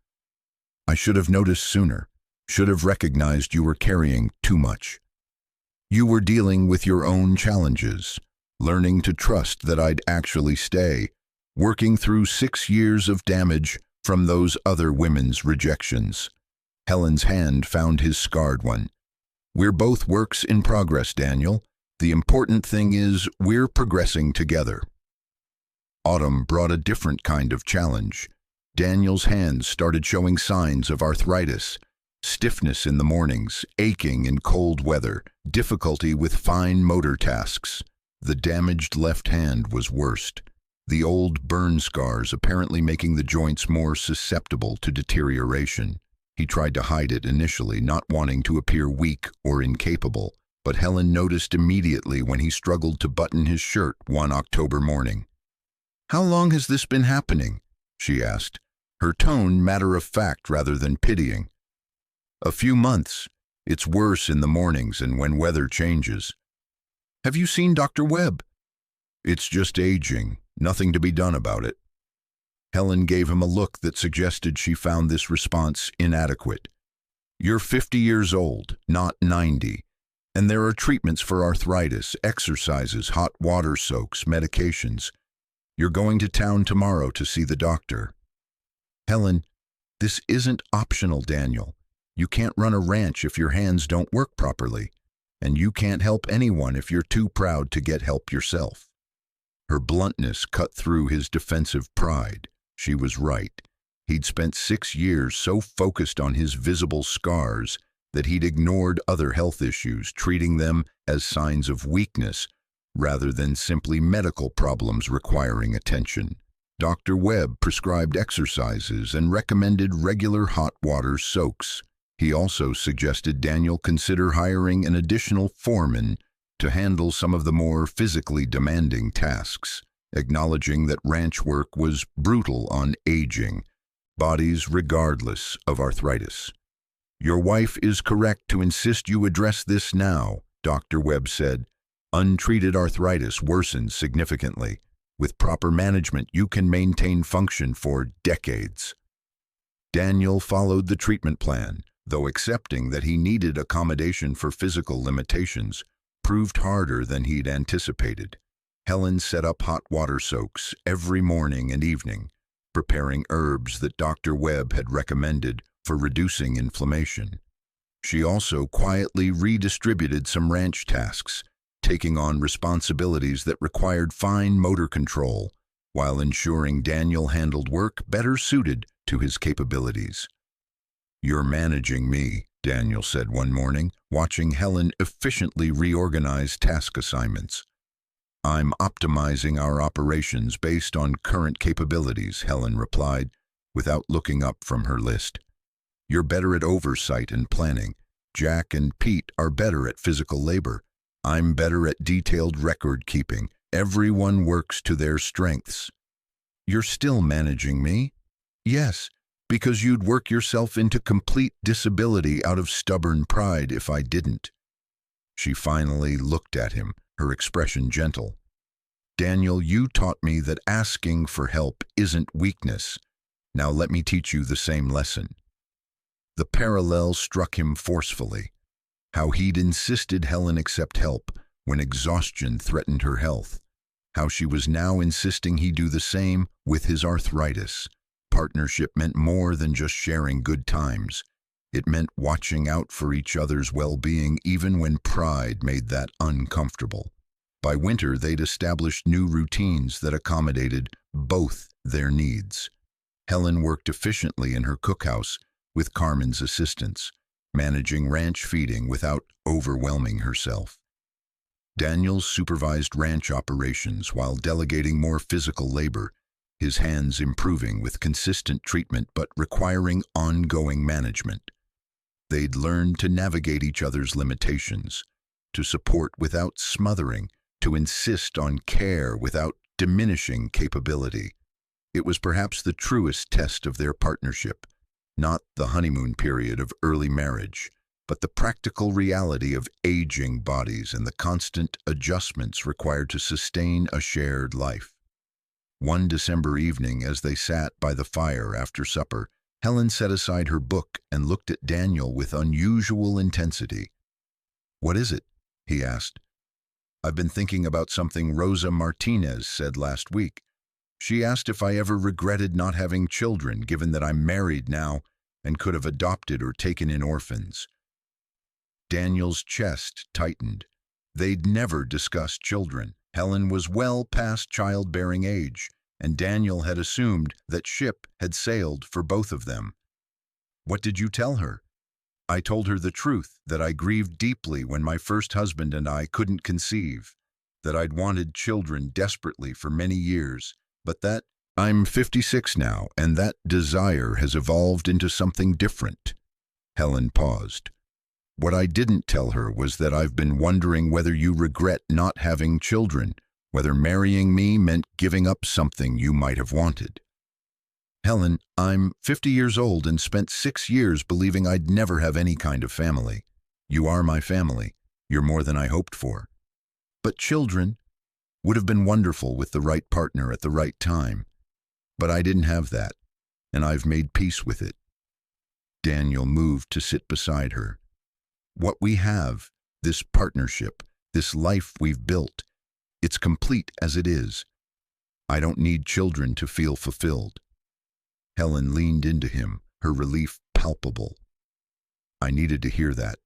I should have noticed sooner, should have recognized you were carrying too much. You were dealing with your own challenges, learning to trust that I'd actually stay, working through 6 years of damage from those other women's rejections." Helen's hand found his scarred one. "We're both works in progress, Daniel. The important thing is we're progressing together." Autumn brought a different kind of challenge. Daniel's hands started showing signs of arthritis, stiffness in the mornings, aching in cold weather, difficulty with fine motor tasks. The damaged left hand was worst, the old burn scars apparently making the joints more susceptible to deterioration. He tried to hide it initially, not wanting to appear weak or incapable, but Helen noticed immediately when he struggled to button his shirt one October morning. "How long has this been happening?" she asked, her tone matter-of-fact rather than pitying. "A few months. It's worse in the mornings and when weather changes." "Have you seen Dr. Webb?" "It's just aging. Nothing to be done about it." Helen gave him a look that suggested she found this response inadequate. "You're 50 years old, not 90, and there are treatments for arthritis, exercises, hot water soaks, medications. You're going to town tomorrow to see the doctor." "Helen, this isn't optional, Daniel. You can't run a ranch if your hands don't work properly, and you can't help anyone if you're too proud to get help yourself." Her bluntness cut through his defensive pride. She was right. He'd spent 6 years so focused on his visible scars that he'd ignored other health issues, treating them as signs of weakness rather than simply medical problems requiring attention. Dr. Webb prescribed exercises and recommended regular hot water soaks. He also suggested Daniel consider hiring an additional foreman to handle some of the more physically demanding tasks, acknowledging that ranch work was brutal on aging bodies regardless of arthritis. "Your wife is correct to insist you address this now," Dr. Webb said. "Untreated arthritis worsens significantly. With proper management, you can maintain function for decades." Daniel followed the treatment plan, though accepting that he needed accommodation for physical limitations proved harder than he'd anticipated. Helen set up hot water soaks every morning and evening, preparing herbs that Dr. Webb had recommended for reducing inflammation. She also quietly redistributed some ranch tasks, taking on responsibilities that required fine motor control, while ensuring Daniel handled work better suited to his capabilities. "You're managing me," Daniel said one morning, watching Helen efficiently reorganize task assignments. "I'm optimizing our operations based on current capabilities," Helen replied, without looking up from her list. "You're better at oversight and planning. Jack and Pete are better at physical labor. I'm better at detailed record keeping. Everyone works to their strengths." "You're still managing me?" "Yes, because you'd work yourself into complete disability out of stubborn pride if I didn't." She finally looked at him, her expression gentle. "Daniel, you taught me that asking for help isn't weakness. Now let me teach you the same lesson." The parallel struck him forcefully. How he'd insisted Helen accept help when exhaustion threatened her health. How she was now insisting he do the same with his arthritis. Partnership meant more than just sharing good times. It meant watching out for each other's well-being even when pride made that uncomfortable. By winter, they'd established new routines that accommodated both their needs. Helen worked efficiently in her cookhouse with Carmen's assistance, managing ranch feeding without overwhelming herself. Daniel supervised ranch operations while delegating more physical labor, his hands improving with consistent treatment but requiring ongoing management. They'd learned to navigate each other's limitations, to support without smothering, to insist on care without diminishing capability. It was perhaps the truest test of their partnership, not the honeymoon period of early marriage, but the practical reality of aging bodies and the constant adjustments required to sustain a shared life. One December evening, as they sat by the fire after supper, Helen set aside her book and looked at Daniel with unusual intensity. "What is it?" he asked. "I've been thinking about something Rosa Martinez said last week. She asked if I ever regretted not having children, given that I'm married now and could have adopted or taken in orphans." Daniel's chest tightened. They'd never discussed children. Helen was well past childbearing age, and Daniel had assumed that ship had sailed for both of them. "What did you tell her?" "I told her the truth, that I grieved deeply when my first husband and I couldn't conceive, that I'd wanted children desperately for many years, but that I'm 56 now, and that desire has evolved into something different." Helen paused. "What I didn't tell her was that I've been wondering whether you regret not having children, whether marrying me meant giving up something you might have wanted." "Helen, I'm 50 years old and spent 6 years believing I'd never have any kind of family. You are my family. You're more than I hoped for. But children would have been wonderful with the right partner at the right time. But I didn't have that, and I've made peace with it." Daniel moved to sit beside her. "What we have, this partnership, this life we've built, it's complete as it is. I don't need children to feel fulfilled." Helen leaned into him, her relief palpable. "I needed to hear that.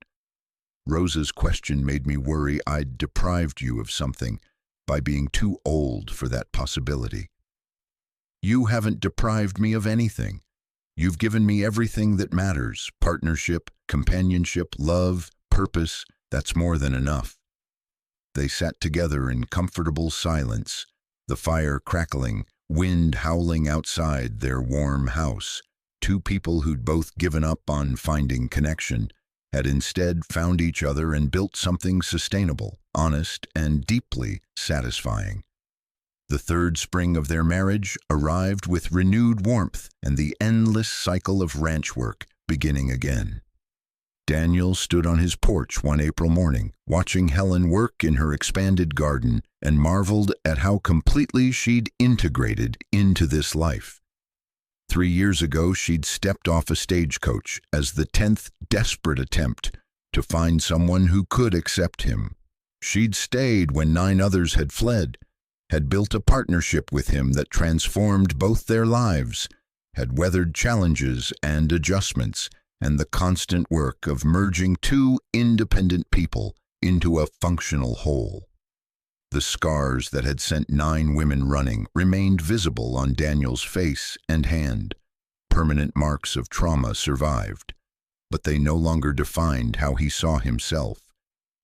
Rosa's question made me worry I'd deprived you of something by being too old for that possibility." "You haven't deprived me of anything. You've given me everything that matters: partnership, companionship, love, purpose. That's more than enough." They sat together in comfortable silence, the fire crackling, wind howling outside their warm house. Two people who'd both given up on finding connection had instead found each other and built something sustainable, honest, and deeply satisfying. The third spring of their marriage arrived with renewed warmth and the endless cycle of ranch work beginning again. Daniel stood on his porch one April morning, watching Helen work in her expanded garden, and marveled at how completely she'd integrated into this life. 3 years ago, she'd stepped off a stagecoach as the 10th desperate attempt to find someone who could accept him. She'd stayed when 9 others had fled, had built a partnership with him that transformed both their lives, had weathered challenges and adjustments, and the constant work of merging 2 independent people into a functional whole. The scars that had sent 9 women running remained visible on Daniel's face and hand. Permanent marks of trauma survived, but they no longer defined how he saw himself,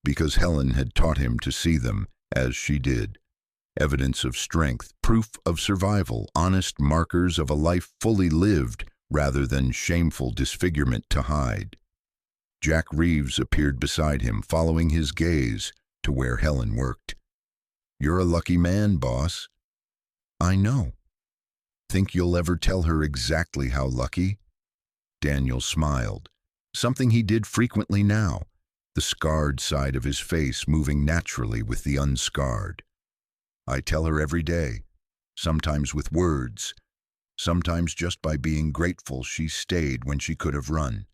because Helen had taught him to see them as she did. Evidence of strength, proof of survival, honest markers of a life fully lived rather than shameful disfigurement to hide. Jack Reeves appeared beside him, following his gaze to where Helen worked. "You're a lucky man, boss." "I know." "Think you'll ever tell her exactly how lucky?" Daniel smiled, something he did frequently now, the scarred side of his face moving naturally with the unscarred. "I tell her every day, sometimes with words, sometimes just by being grateful she stayed when she could have run."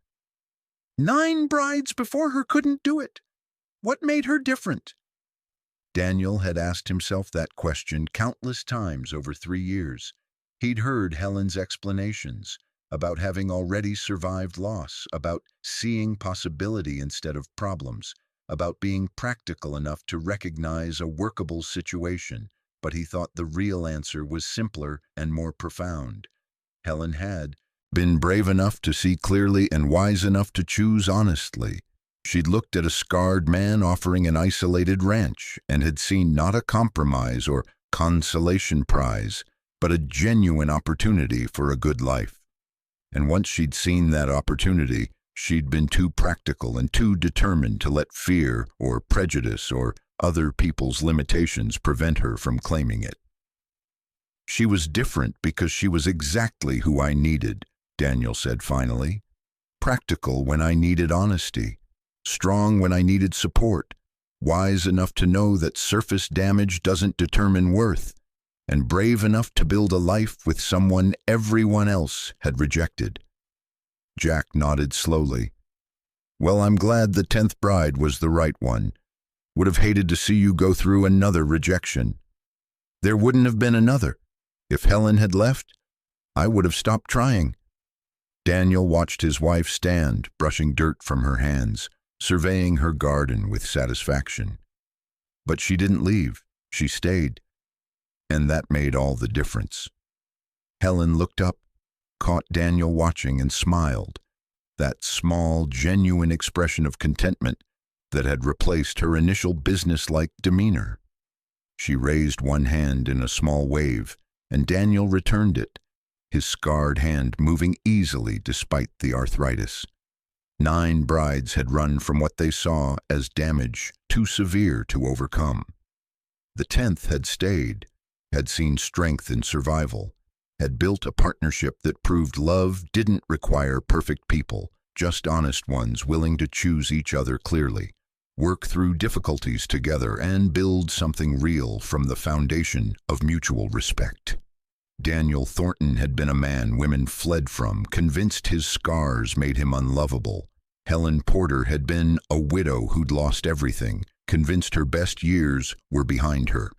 9 brides before her couldn't do it. What made her different? Daniel had asked himself that question countless times over 3 years. He'd heard Helen's explanations about having already survived loss, about seeing possibility instead of problems, about being practical enough to recognize a workable situation, but he thought the real answer was simpler and more profound. Helen had been brave enough to see clearly and wise enough to choose honestly. She'd looked at a scarred man offering an isolated ranch and had seen not a compromise or consolation prize, but a genuine opportunity for a good life. And once she'd seen that opportunity, she'd been too practical and too determined to let fear or prejudice or other people's limitations prevent her from claiming it. "She was different because she was exactly who I needed," Daniel said finally. "Practical when I needed honesty, strong when I needed support, wise enough to know that surface damage doesn't determine worth, and brave enough to build a life with someone everyone else had rejected." Jack nodded slowly. "Well, I'm glad the 10th bride was the right one. Would have hated to see you go through another rejection." "There wouldn't have been another. If Helen had left, I would have stopped trying." Daniel watched his wife stand, brushing dirt from her hands, surveying her garden with satisfaction. But she didn't leave. She stayed. And that made all the difference. Helen looked up, caught Daniel watching, and smiled, that small, genuine expression of contentment that had replaced her initial business-like demeanor. She raised one hand in a small wave, and Daniel returned it, his scarred hand moving easily despite the arthritis. 9 brides had run from what they saw as damage too severe to overcome. The 10th had stayed, had seen strength in survival, had built a partnership that proved love didn't require perfect people, just honest ones willing to choose each other clearly, work through difficulties together, and build something real from the foundation of mutual respect. Daniel Thornton had been a man women fled from, convinced his scars made him unlovable. Helen Porter had been a widow who'd lost everything, convinced her best years were behind her.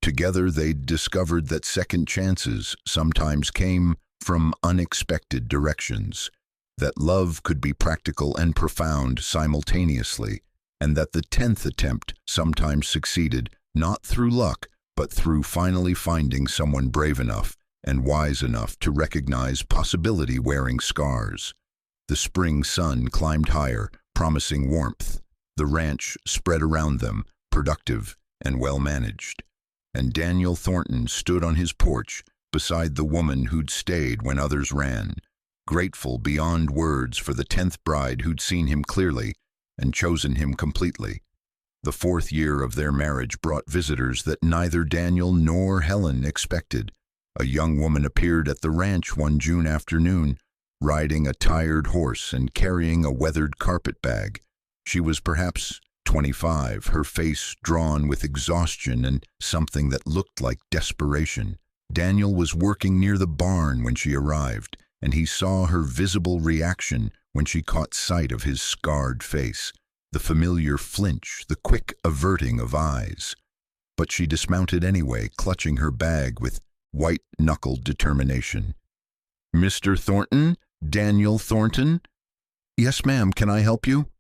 Together they'd discovered that second chances sometimes came from unexpected directions, that love could be practical and profound simultaneously, and that the 10th attempt sometimes succeeded not through luck, but through finally finding someone brave enough and wise enough to recognize possibility wearing scars. The spring sun climbed higher, promising warmth. The ranch spread around them, productive and well-managed. And Daniel Thornton stood on his porch beside the woman who'd stayed when others ran, grateful beyond words for the 10th bride who'd seen him clearly and chosen him completely. The 4th year of their marriage brought visitors that neither Daniel nor Helen expected. A young woman appeared at the ranch one June afternoon, riding a tired horse and carrying a weathered carpet bag. She was perhaps 25, her face drawn with exhaustion and something that looked like desperation. Daniel was working near the barn when she arrived, and he saw her visible reaction when she caught sight of his scarred face, the familiar flinch, the quick averting of eyes. But she dismounted anyway, clutching her bag with white-knuckled determination. "Mr. Thornton? Daniel Thornton?" "Yes, ma'am. Can I help you?"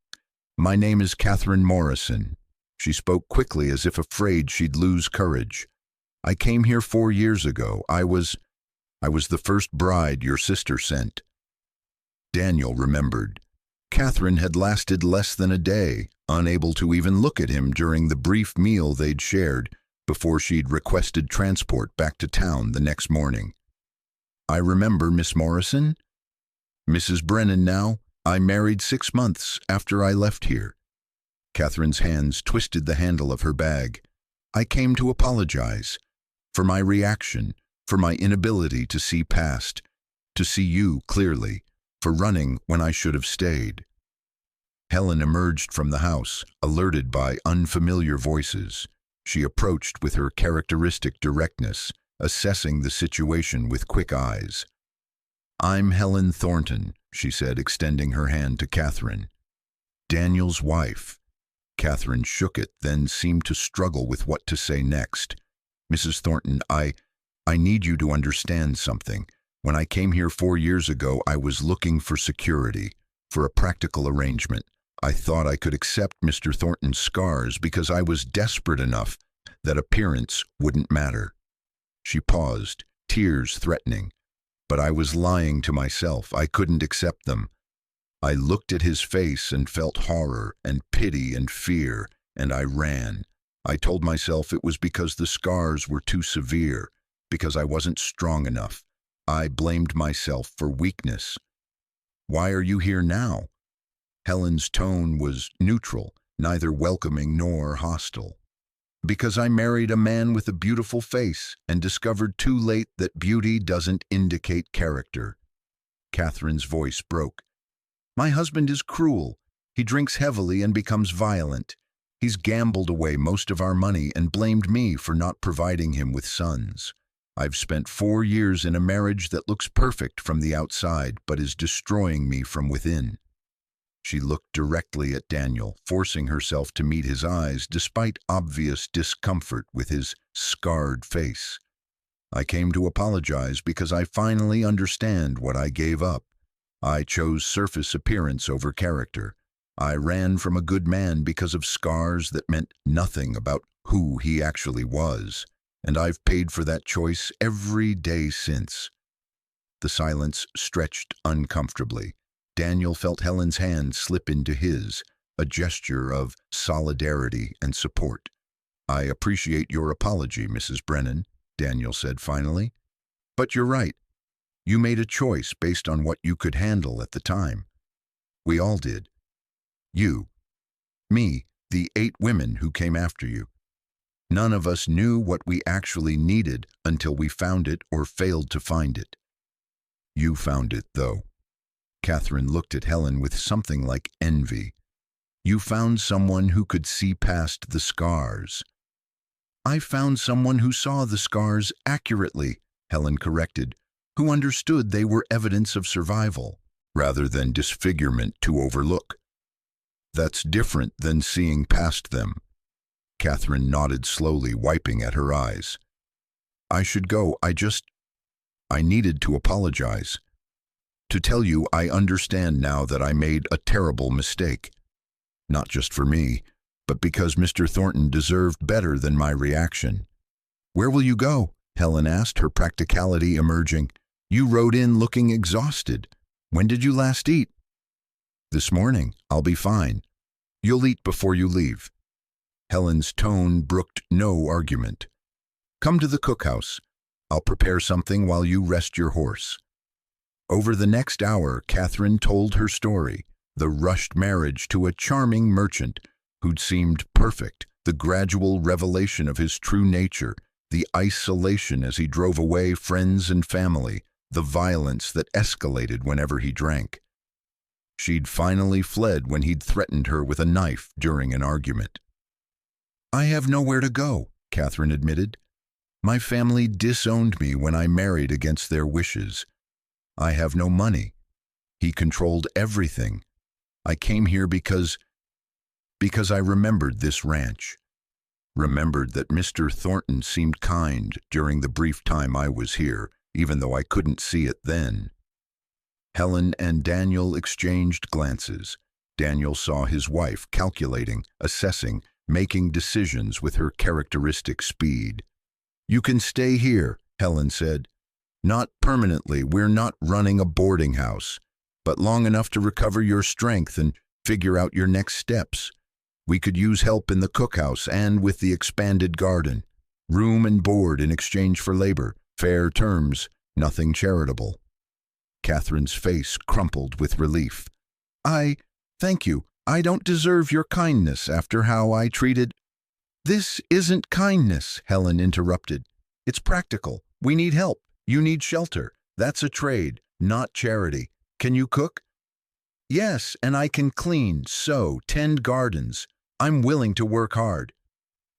"My name is Catherine Morrison." She spoke quickly as if afraid she'd lose courage. "I came here 4 years ago. I was the first bride your sister sent." Daniel remembered. Catherine had lasted less than a day, unable to even look at him during the brief meal they'd shared before she'd requested transport back to town the next morning. "I remember, Miss Morrison. Mrs. Brennan now. I married 6 months after I left here." Catherine's hands twisted the handle of her bag. "I came to apologize for my reaction, for my inability to see past, to see you clearly, for running when I should have stayed." Helen emerged from the house, alerted by unfamiliar voices. She approached with her characteristic directness, assessing the situation with quick eyes. "I'm Helen Thornton," she said, extending her hand to Catherine. "Daniel's wife." Catherine shook it, then seemed to struggle with what to say next. "Mrs. Thornton, I need you to understand something. When I came here 4 years ago, I was looking for security, for a practical arrangement. I thought I could accept Mr. Thornton's scars because I was desperate enough that appearance wouldn't matter." She paused, tears threatening. "But I was lying to myself. I couldn't accept them. I looked at his face and felt horror and pity and fear, and I ran. I told myself it was because the scars were too severe, because I wasn't strong enough. I blamed myself for weakness." "Why are you here now?" Helen's tone was neutral, neither welcoming nor hostile. "Because I married a man with a beautiful face and discovered too late that beauty doesn't indicate character." Catherine's voice broke. "My husband is cruel. He drinks heavily and becomes violent. He's gambled away most of our money and blamed me for not providing him with sons. I've spent 4 years in a marriage that looks perfect from the outside but is destroying me from within." She looked directly at Daniel, forcing herself to meet his eyes despite obvious discomfort with his scarred face. "I came to apologize because I finally understand what I gave up. I chose surface appearance over character. I ran from a good man because of scars that meant nothing about who he actually was, and I've paid for that choice every day since." The silence stretched uncomfortably. Daniel felt Helen's hand slip into his, a gesture of solidarity and support. "I appreciate your apology, Mrs. Brennan," Daniel said finally. "But you're right. You made a choice based on what you could handle at the time. We all did. You, me, the 8 women who came after you. None of us knew what we actually needed until we found it or failed to find it. You found it, though." Catherine looked at Helen with something like envy. "You found someone who could see past the scars." "I found someone who saw the scars accurately," Helen corrected, "who understood they were evidence of survival, rather than disfigurement to overlook." "That's different than seeing past them." Catherine nodded slowly, wiping at her eyes. "I should go. I needed to apologize. To tell you I understand now that I made a terrible mistake. Not just for me, but because Mr. Thornton deserved better than my reaction." "Where will you go?" Helen asked, her practicality emerging. "You rode in looking exhausted. When did you last eat?" "This morning. I'll be fine. You'll eat before you leave." Helen's tone brooked no argument. "Come to the cookhouse. I'll prepare something while you rest your horse." Over the next hour, Catherine told her story, the rushed marriage to a charming merchant who'd seemed perfect, the gradual revelation of his true nature, the isolation as he drove away friends and family, the violence that escalated whenever he drank. She'd finally fled when he'd threatened her with a knife during an argument. "I have nowhere to go," Catherine admitted. "My family disowned me when I married against their wishes. I have no money. He controlled everything. I came here because I remembered this ranch. Remembered that Mr. Thornton seemed kind during the brief time I was here, even though I couldn't see it then." Helen and Daniel exchanged glances. Daniel saw his wife calculating, assessing, making decisions with her characteristic speed. "You can stay here," Helen said. "Not permanently, we're not running a boarding house, but long enough to recover your strength and figure out your next steps. We could use help in the cookhouse and with the expanded garden. Room and board in exchange for labor, fair terms, nothing charitable." Catherine's face crumpled with relief. Thank you. I don't deserve your kindness after how I treated—" "This isn't kindness," Helen interrupted. "It's practical. We need help. You need shelter. That's a trade, not charity. Can you cook?" "Yes, and I can clean, sew, tend gardens. I'm willing to work hard."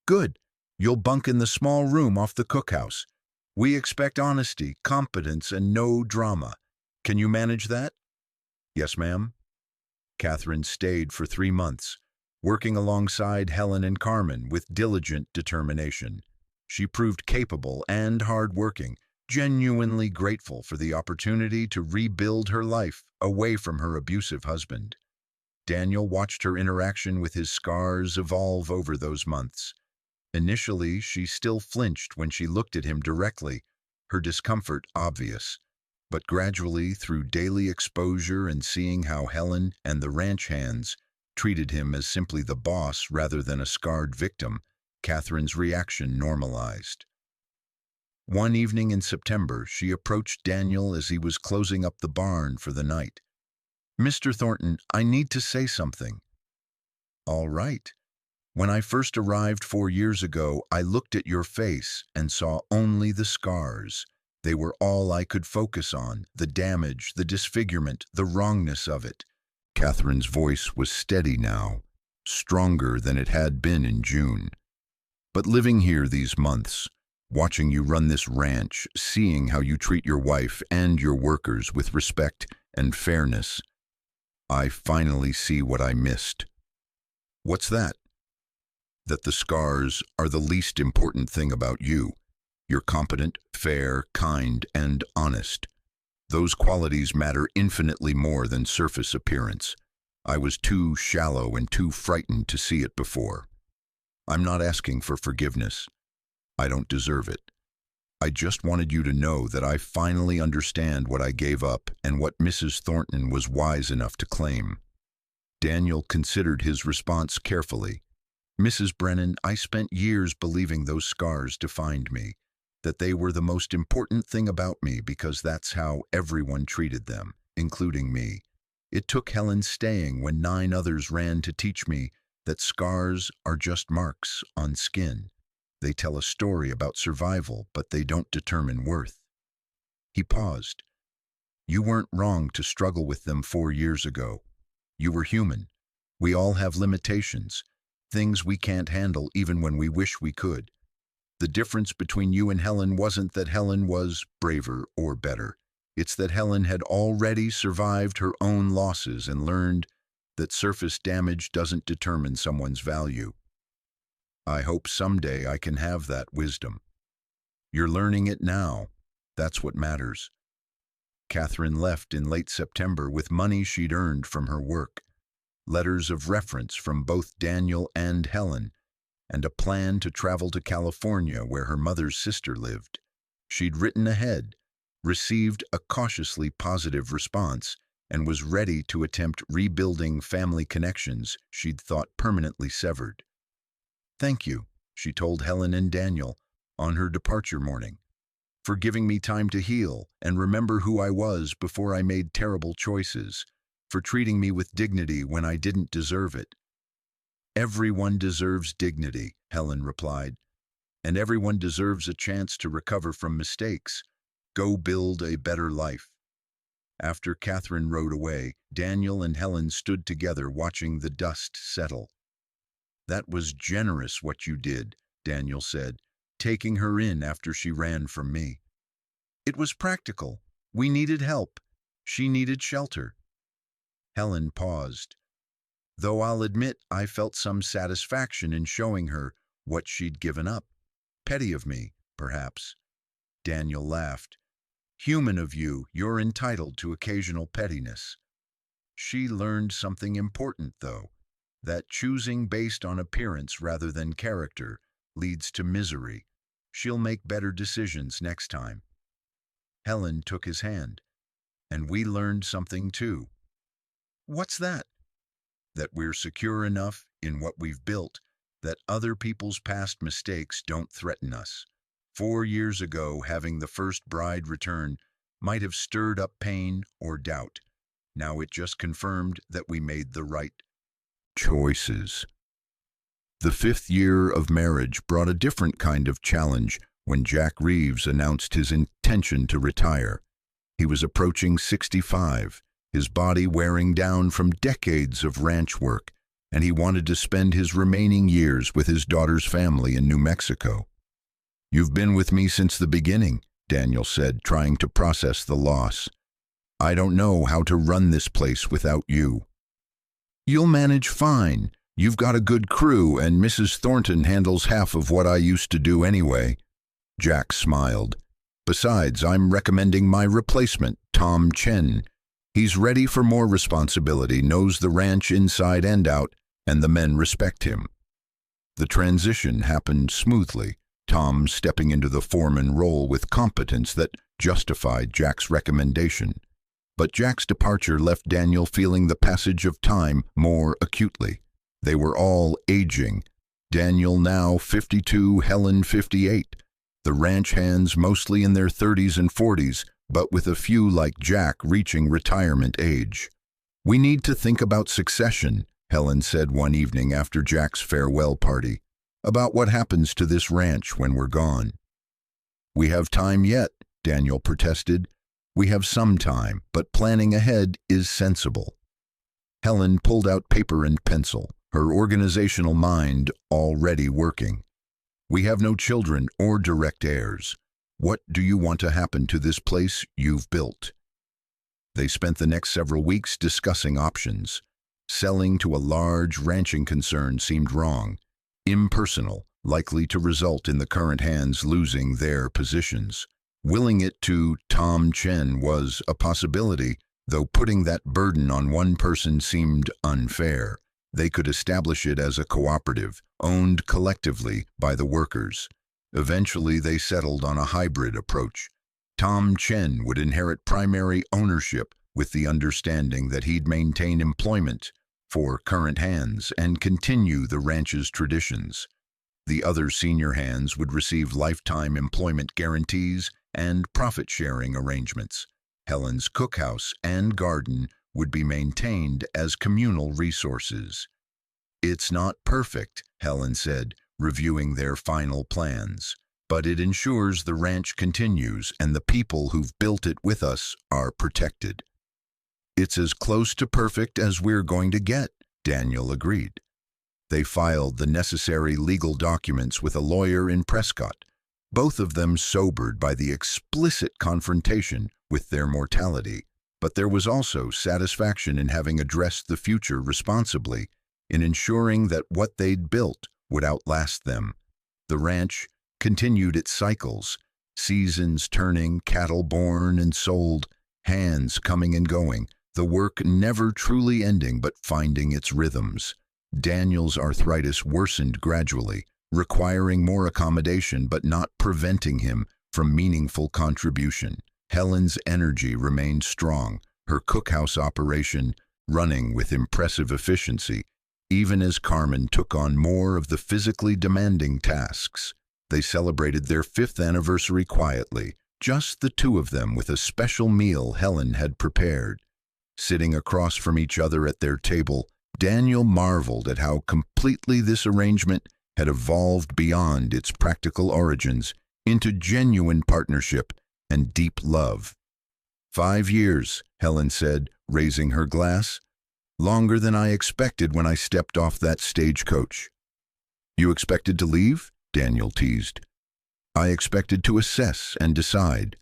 "Good. You'll bunk in the small room off the cookhouse. We expect honesty, competence, and no drama. Can you manage that?" "Yes, ma'am." Catherine stayed for 3 months, working alongside Helen and Carmen with diligent determination. She proved capable and hardworking, genuinely grateful for the opportunity to rebuild her life away from her abusive husband. Daniel watched her interaction with his scars evolve over those months. Initially, she still flinched when she looked at him directly, her discomfort obvious. But gradually, through daily exposure and seeing how Helen and the ranch hands treated him as simply the boss rather than a scarred victim, Catherine's reaction normalized. One evening in September, she approached Daniel as he was closing up the barn for the night. "Mr. Thornton, I need to say something." "All right. When I first arrived 4 years ago, I looked at your face and saw only the scars. They were all I could focus on, the damage, the disfigurement, the wrongness of it." Catherine's voice was steady now, stronger than it had been in June. "But living here these months, watching you run this ranch, seeing how you treat your wife and your workers with respect and fairness, I finally see what I missed." "What's that?" "That the scars are the least important thing about you. You're competent, fair, kind, and honest. Those qualities matter infinitely more than surface appearance. I was too shallow and too frightened to see it before. I'm not asking for forgiveness. I don't deserve it. I just wanted you to know that I finally understand what I gave up and what Mrs. Thornton was wise enough to claim." Daniel considered his response carefully. "Mrs. Brennan, I spent years believing those scars defined me, that they were the most important thing about me because that's how everyone treated them, including me. It took Helen staying when 9 others ran to teach me that scars are just marks on skin. They tell a story about survival, but they don't determine worth." He paused. "You weren't wrong to struggle with them 4 years ago. You were human. We all have limitations, things we can't handle even when we wish we could. The difference between you and Helen wasn't that Helen was braver or better. It's that Helen had already survived her own losses and learned that surface damage doesn't determine someone's value. I hope someday I can have that wisdom. You're learning it now. That's what matters." Catherine left in late September with money she'd earned from her work, letters of reference from both Daniel and Helen, and a plan to travel to California where her mother's sister lived. She'd written ahead, received a cautiously positive response, and was ready to attempt rebuilding family connections she'd thought permanently severed. "Thank you," she told Helen and Daniel on her departure morning, "for giving me time to heal and remember who I was before I made terrible choices, for treating me with dignity when I didn't deserve it." "Everyone deserves dignity," Helen replied, "and everyone deserves a chance to recover from mistakes. Go build a better life." After Catherine rode away, Daniel and Helen stood together watching the dust settle. "That was generous what you did," Daniel said, taking her in after she ran from me. "It was practical. We needed help. She needed shelter." Helen paused. "Though I'll admit I felt some satisfaction in showing her what she'd given up. Petty of me, perhaps." Daniel laughed. "Human of you, you're entitled to occasional pettiness." She learned something important, though, that choosing based on appearance rather than character leads to misery. She'll make better decisions next time. Helen took his hand, and we learned something too. What's that? That we're secure enough in what we've built that other people's past mistakes don't threaten us. 4 years ago, having the first bride return might have stirred up pain or doubt. Now it just confirmed that we made the right choices. The 5th year of marriage brought a different kind of challenge when Jack Reeves announced his intention to retire. He was approaching 65, his body wearing down from decades of ranch work, and he wanted to spend his remaining years with his daughter's family in New Mexico. "You've been with me since the beginning," Daniel said, trying to process the loss. "I don't know how to run this place without you." "You'll manage fine. You've got a good crew, and Mrs. Thornton handles half of what I used to do anyway." Jack smiled. "Besides, I'm recommending my replacement, Tom Chen. He's ready for more responsibility, knows the ranch inside and out, and the men respect him." The transition happened smoothly, Tom stepping into the foreman role with competence that justified Jack's recommendation. But Jack's departure left Daniel feeling the passage of time more acutely. They were all aging. Daniel now 52, Helen 58. The ranch hands mostly in their 30s and 40s, but with a few like Jack reaching retirement age. "We need to think about succession," Helen said one evening after Jack's farewell party, "about what happens to this ranch when we're gone." "We have time yet," Daniel protested. "We have some time, but planning ahead is sensible." Helen pulled out paper and pencil, her organizational mind already working. "We have no children or direct heirs. What do you want to happen to this place you've built?" They spent the next several weeks discussing options. Selling to a large ranching concern seemed wrong, impersonal, likely to result in the current hands losing their positions. Willing it to Tom Chen was a possibility, though putting that burden on one person seemed unfair. They could establish it as a cooperative, owned collectively by the workers. Eventually, they settled on a hybrid approach. Tom Chen would inherit primary ownership with the understanding that he'd maintain employment for current hands and continue the ranch's traditions. The other senior hands would receive lifetime employment guarantees and profit-sharing arrangements. Helen's cookhouse and garden would be maintained as communal resources. "It's not perfect," Helen said, reviewing their final plans, "but it ensures the ranch continues and the people who've built it with us are protected." "It's as close to perfect as we're going to get," Daniel agreed. They filed the necessary legal documents with a lawyer in Prescott, both of them sobered by the explicit confrontation with their mortality. But there was also satisfaction in having addressed the future responsibly, in ensuring that what they'd built would outlast them. The ranch continued its cycles, seasons turning, cattle born and sold, hands coming and going, the work never truly ending but finding its rhythms. Daniel's arthritis worsened gradually, requiring more accommodation but not preventing him from meaningful contribution. Helen's energy remained strong, her cookhouse operation running with impressive efficiency, even as Carmen took on more of the physically demanding tasks. They celebrated their 5th anniversary quietly, just the two of them with a special meal Helen had prepared. Sitting across from each other at their table, Daniel marveled at how completely this arrangement had evolved beyond its practical origins into genuine partnership and deep love. 5 years, Helen said, raising her glass. Longer than I expected when I stepped off that stagecoach. You expected to leave? Daniel teased. I expected to assess and decide.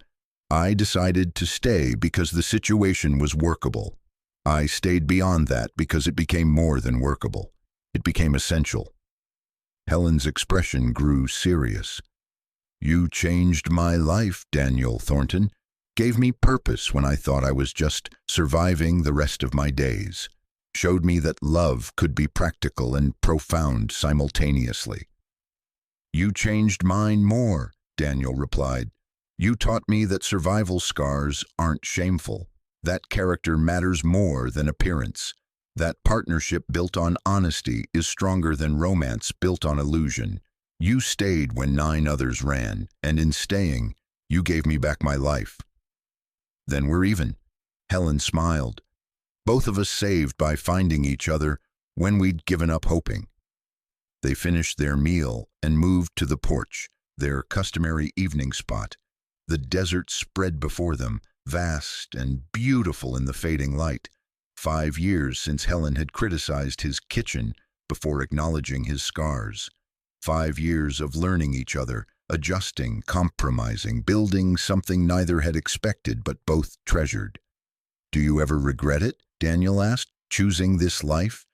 I decided to stay because the situation was workable. I stayed beyond that because it became more than workable. It became essential. Helen's expression grew serious. You changed my life, Daniel Thornton. Gave me purpose when I thought I was just surviving the rest of my days. showed me that love could be practical and profound simultaneously. "You changed mine more," Daniel replied. "You taught me that survival scars aren't shameful. That character matters more than appearance. That partnership built on honesty is stronger than romance built on illusion. You stayed when 9 others ran, and in staying, you gave me back my life." "Then we're even." Helen smiled. "Both of us saved by finding each other when we'd given up hoping." They finished their meal and moved to the porch, their customary evening spot. The desert spread before them, vast and beautiful in the fading light. 5 years since Helen had criticized his kitchen before acknowledging his scars. 5 years of learning each other, adjusting, compromising, building something neither had expected but both treasured. "Do you ever regret it?" Daniel asked, "choosing this life?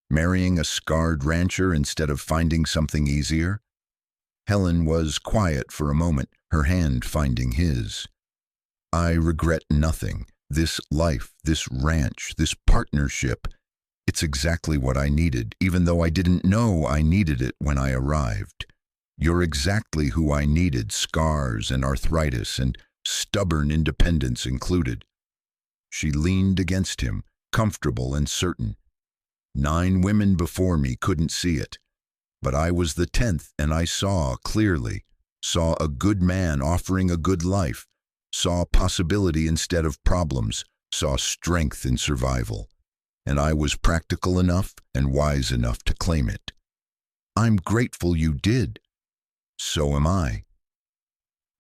Marrying a scarred rancher instead of finding something easier?" Helen was quiet for a moment, her hand finding his. "I regret nothing. This life, this ranch, this partnership, it's exactly what I needed, even though I didn't know I needed it when I arrived. You're exactly who I needed, scars and arthritis and stubborn independence included." She leaned against him, comfortable and certain. 9 women before me couldn't see it, but I was the 10th, and I saw clearly, saw a good man offering a good life, saw possibility instead of problems, saw strength in survival. And I was practical enough and wise enough to claim it. "I'm grateful you did." "So am I."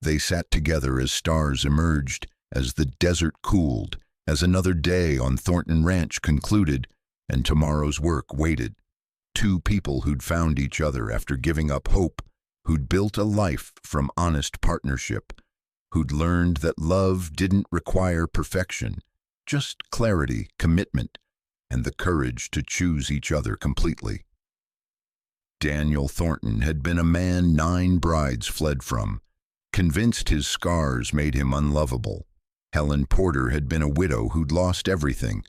They sat together as stars emerged, as the desert cooled, as another day on Thornton Ranch concluded, and tomorrow's work waited. 2 people who'd found each other after giving up hope, who'd built a life from honest partnership, who'd learned that love didn't require perfection, just clarity, commitment, and the courage to choose each other completely. Daniel Thornton had been a man 9 brides fled from, convinced his scars made him unlovable. Helen Porter had been a widow who'd lost everything,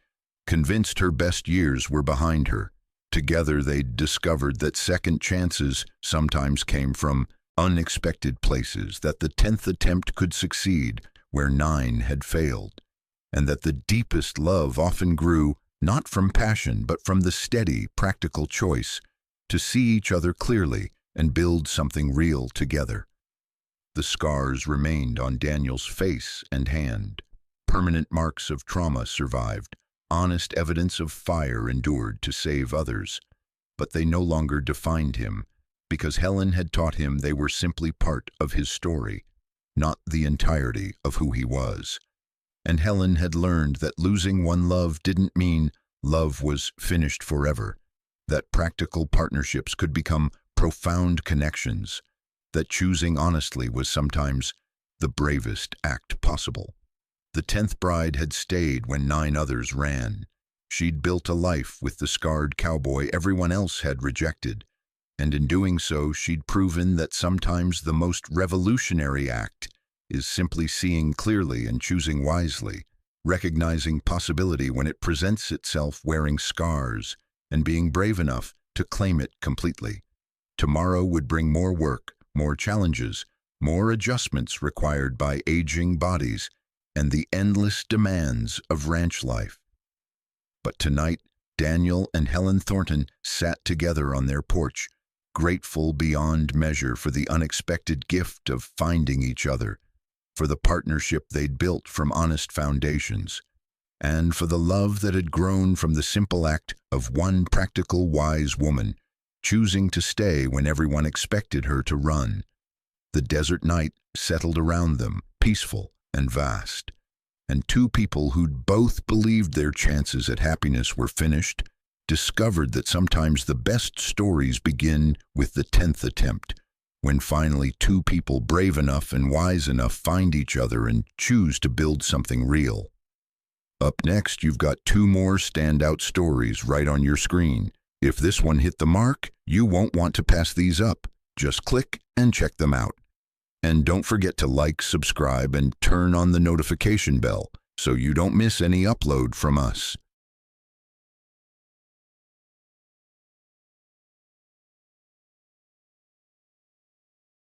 convinced her best years were behind her. Together they'd discovered that second chances sometimes came from unexpected places, that the 10th attempt could succeed where 9 had failed, and that the deepest love often grew not from passion but from the steady, practical choice to see each other clearly and build something real together. The scars remained on Daniel's face and hand. Permanent marks of trauma survived, honest evidence of fire endured to save others, but they no longer defined him, because Helen had taught him they were simply part of his story, not the entirety of who he was. And Helen had learned that losing one love didn't mean love was finished forever, that practical partnerships could become profound connections, that choosing honestly was sometimes the bravest act possible. The 10th bride had stayed when 9 others ran. She'd built a life with the scarred cowboy everyone else had rejected, and in doing so she'd proven that sometimes the most revolutionary act is simply seeing clearly and choosing wisely, recognizing possibility when it presents itself wearing scars, and being brave enough to claim it completely. Tomorrow would bring more work, more challenges, more adjustments required by aging bodies, and the endless demands of ranch life. But tonight, Daniel and Helen Thornton sat together on their porch, grateful beyond measure for the unexpected gift of finding each other, for the partnership they'd built from honest foundations, and for the love that had grown from the simple act of one practical, wise woman choosing to stay when everyone expected her to run. The desert night settled around them, peaceful and vast, and 2 people who'd both believed their chances at happiness were finished discovered that sometimes the best stories begin with the 10th attempt, when finally 2 people brave enough and wise enough find each other and choose to build something real. Up next, you've got 2 more standout stories right on your screen. If this one hit the mark, you won't want to pass these up. Just click and check them out. And don't forget to like, subscribe, and turn on the notification bell so you don't miss any upload from us.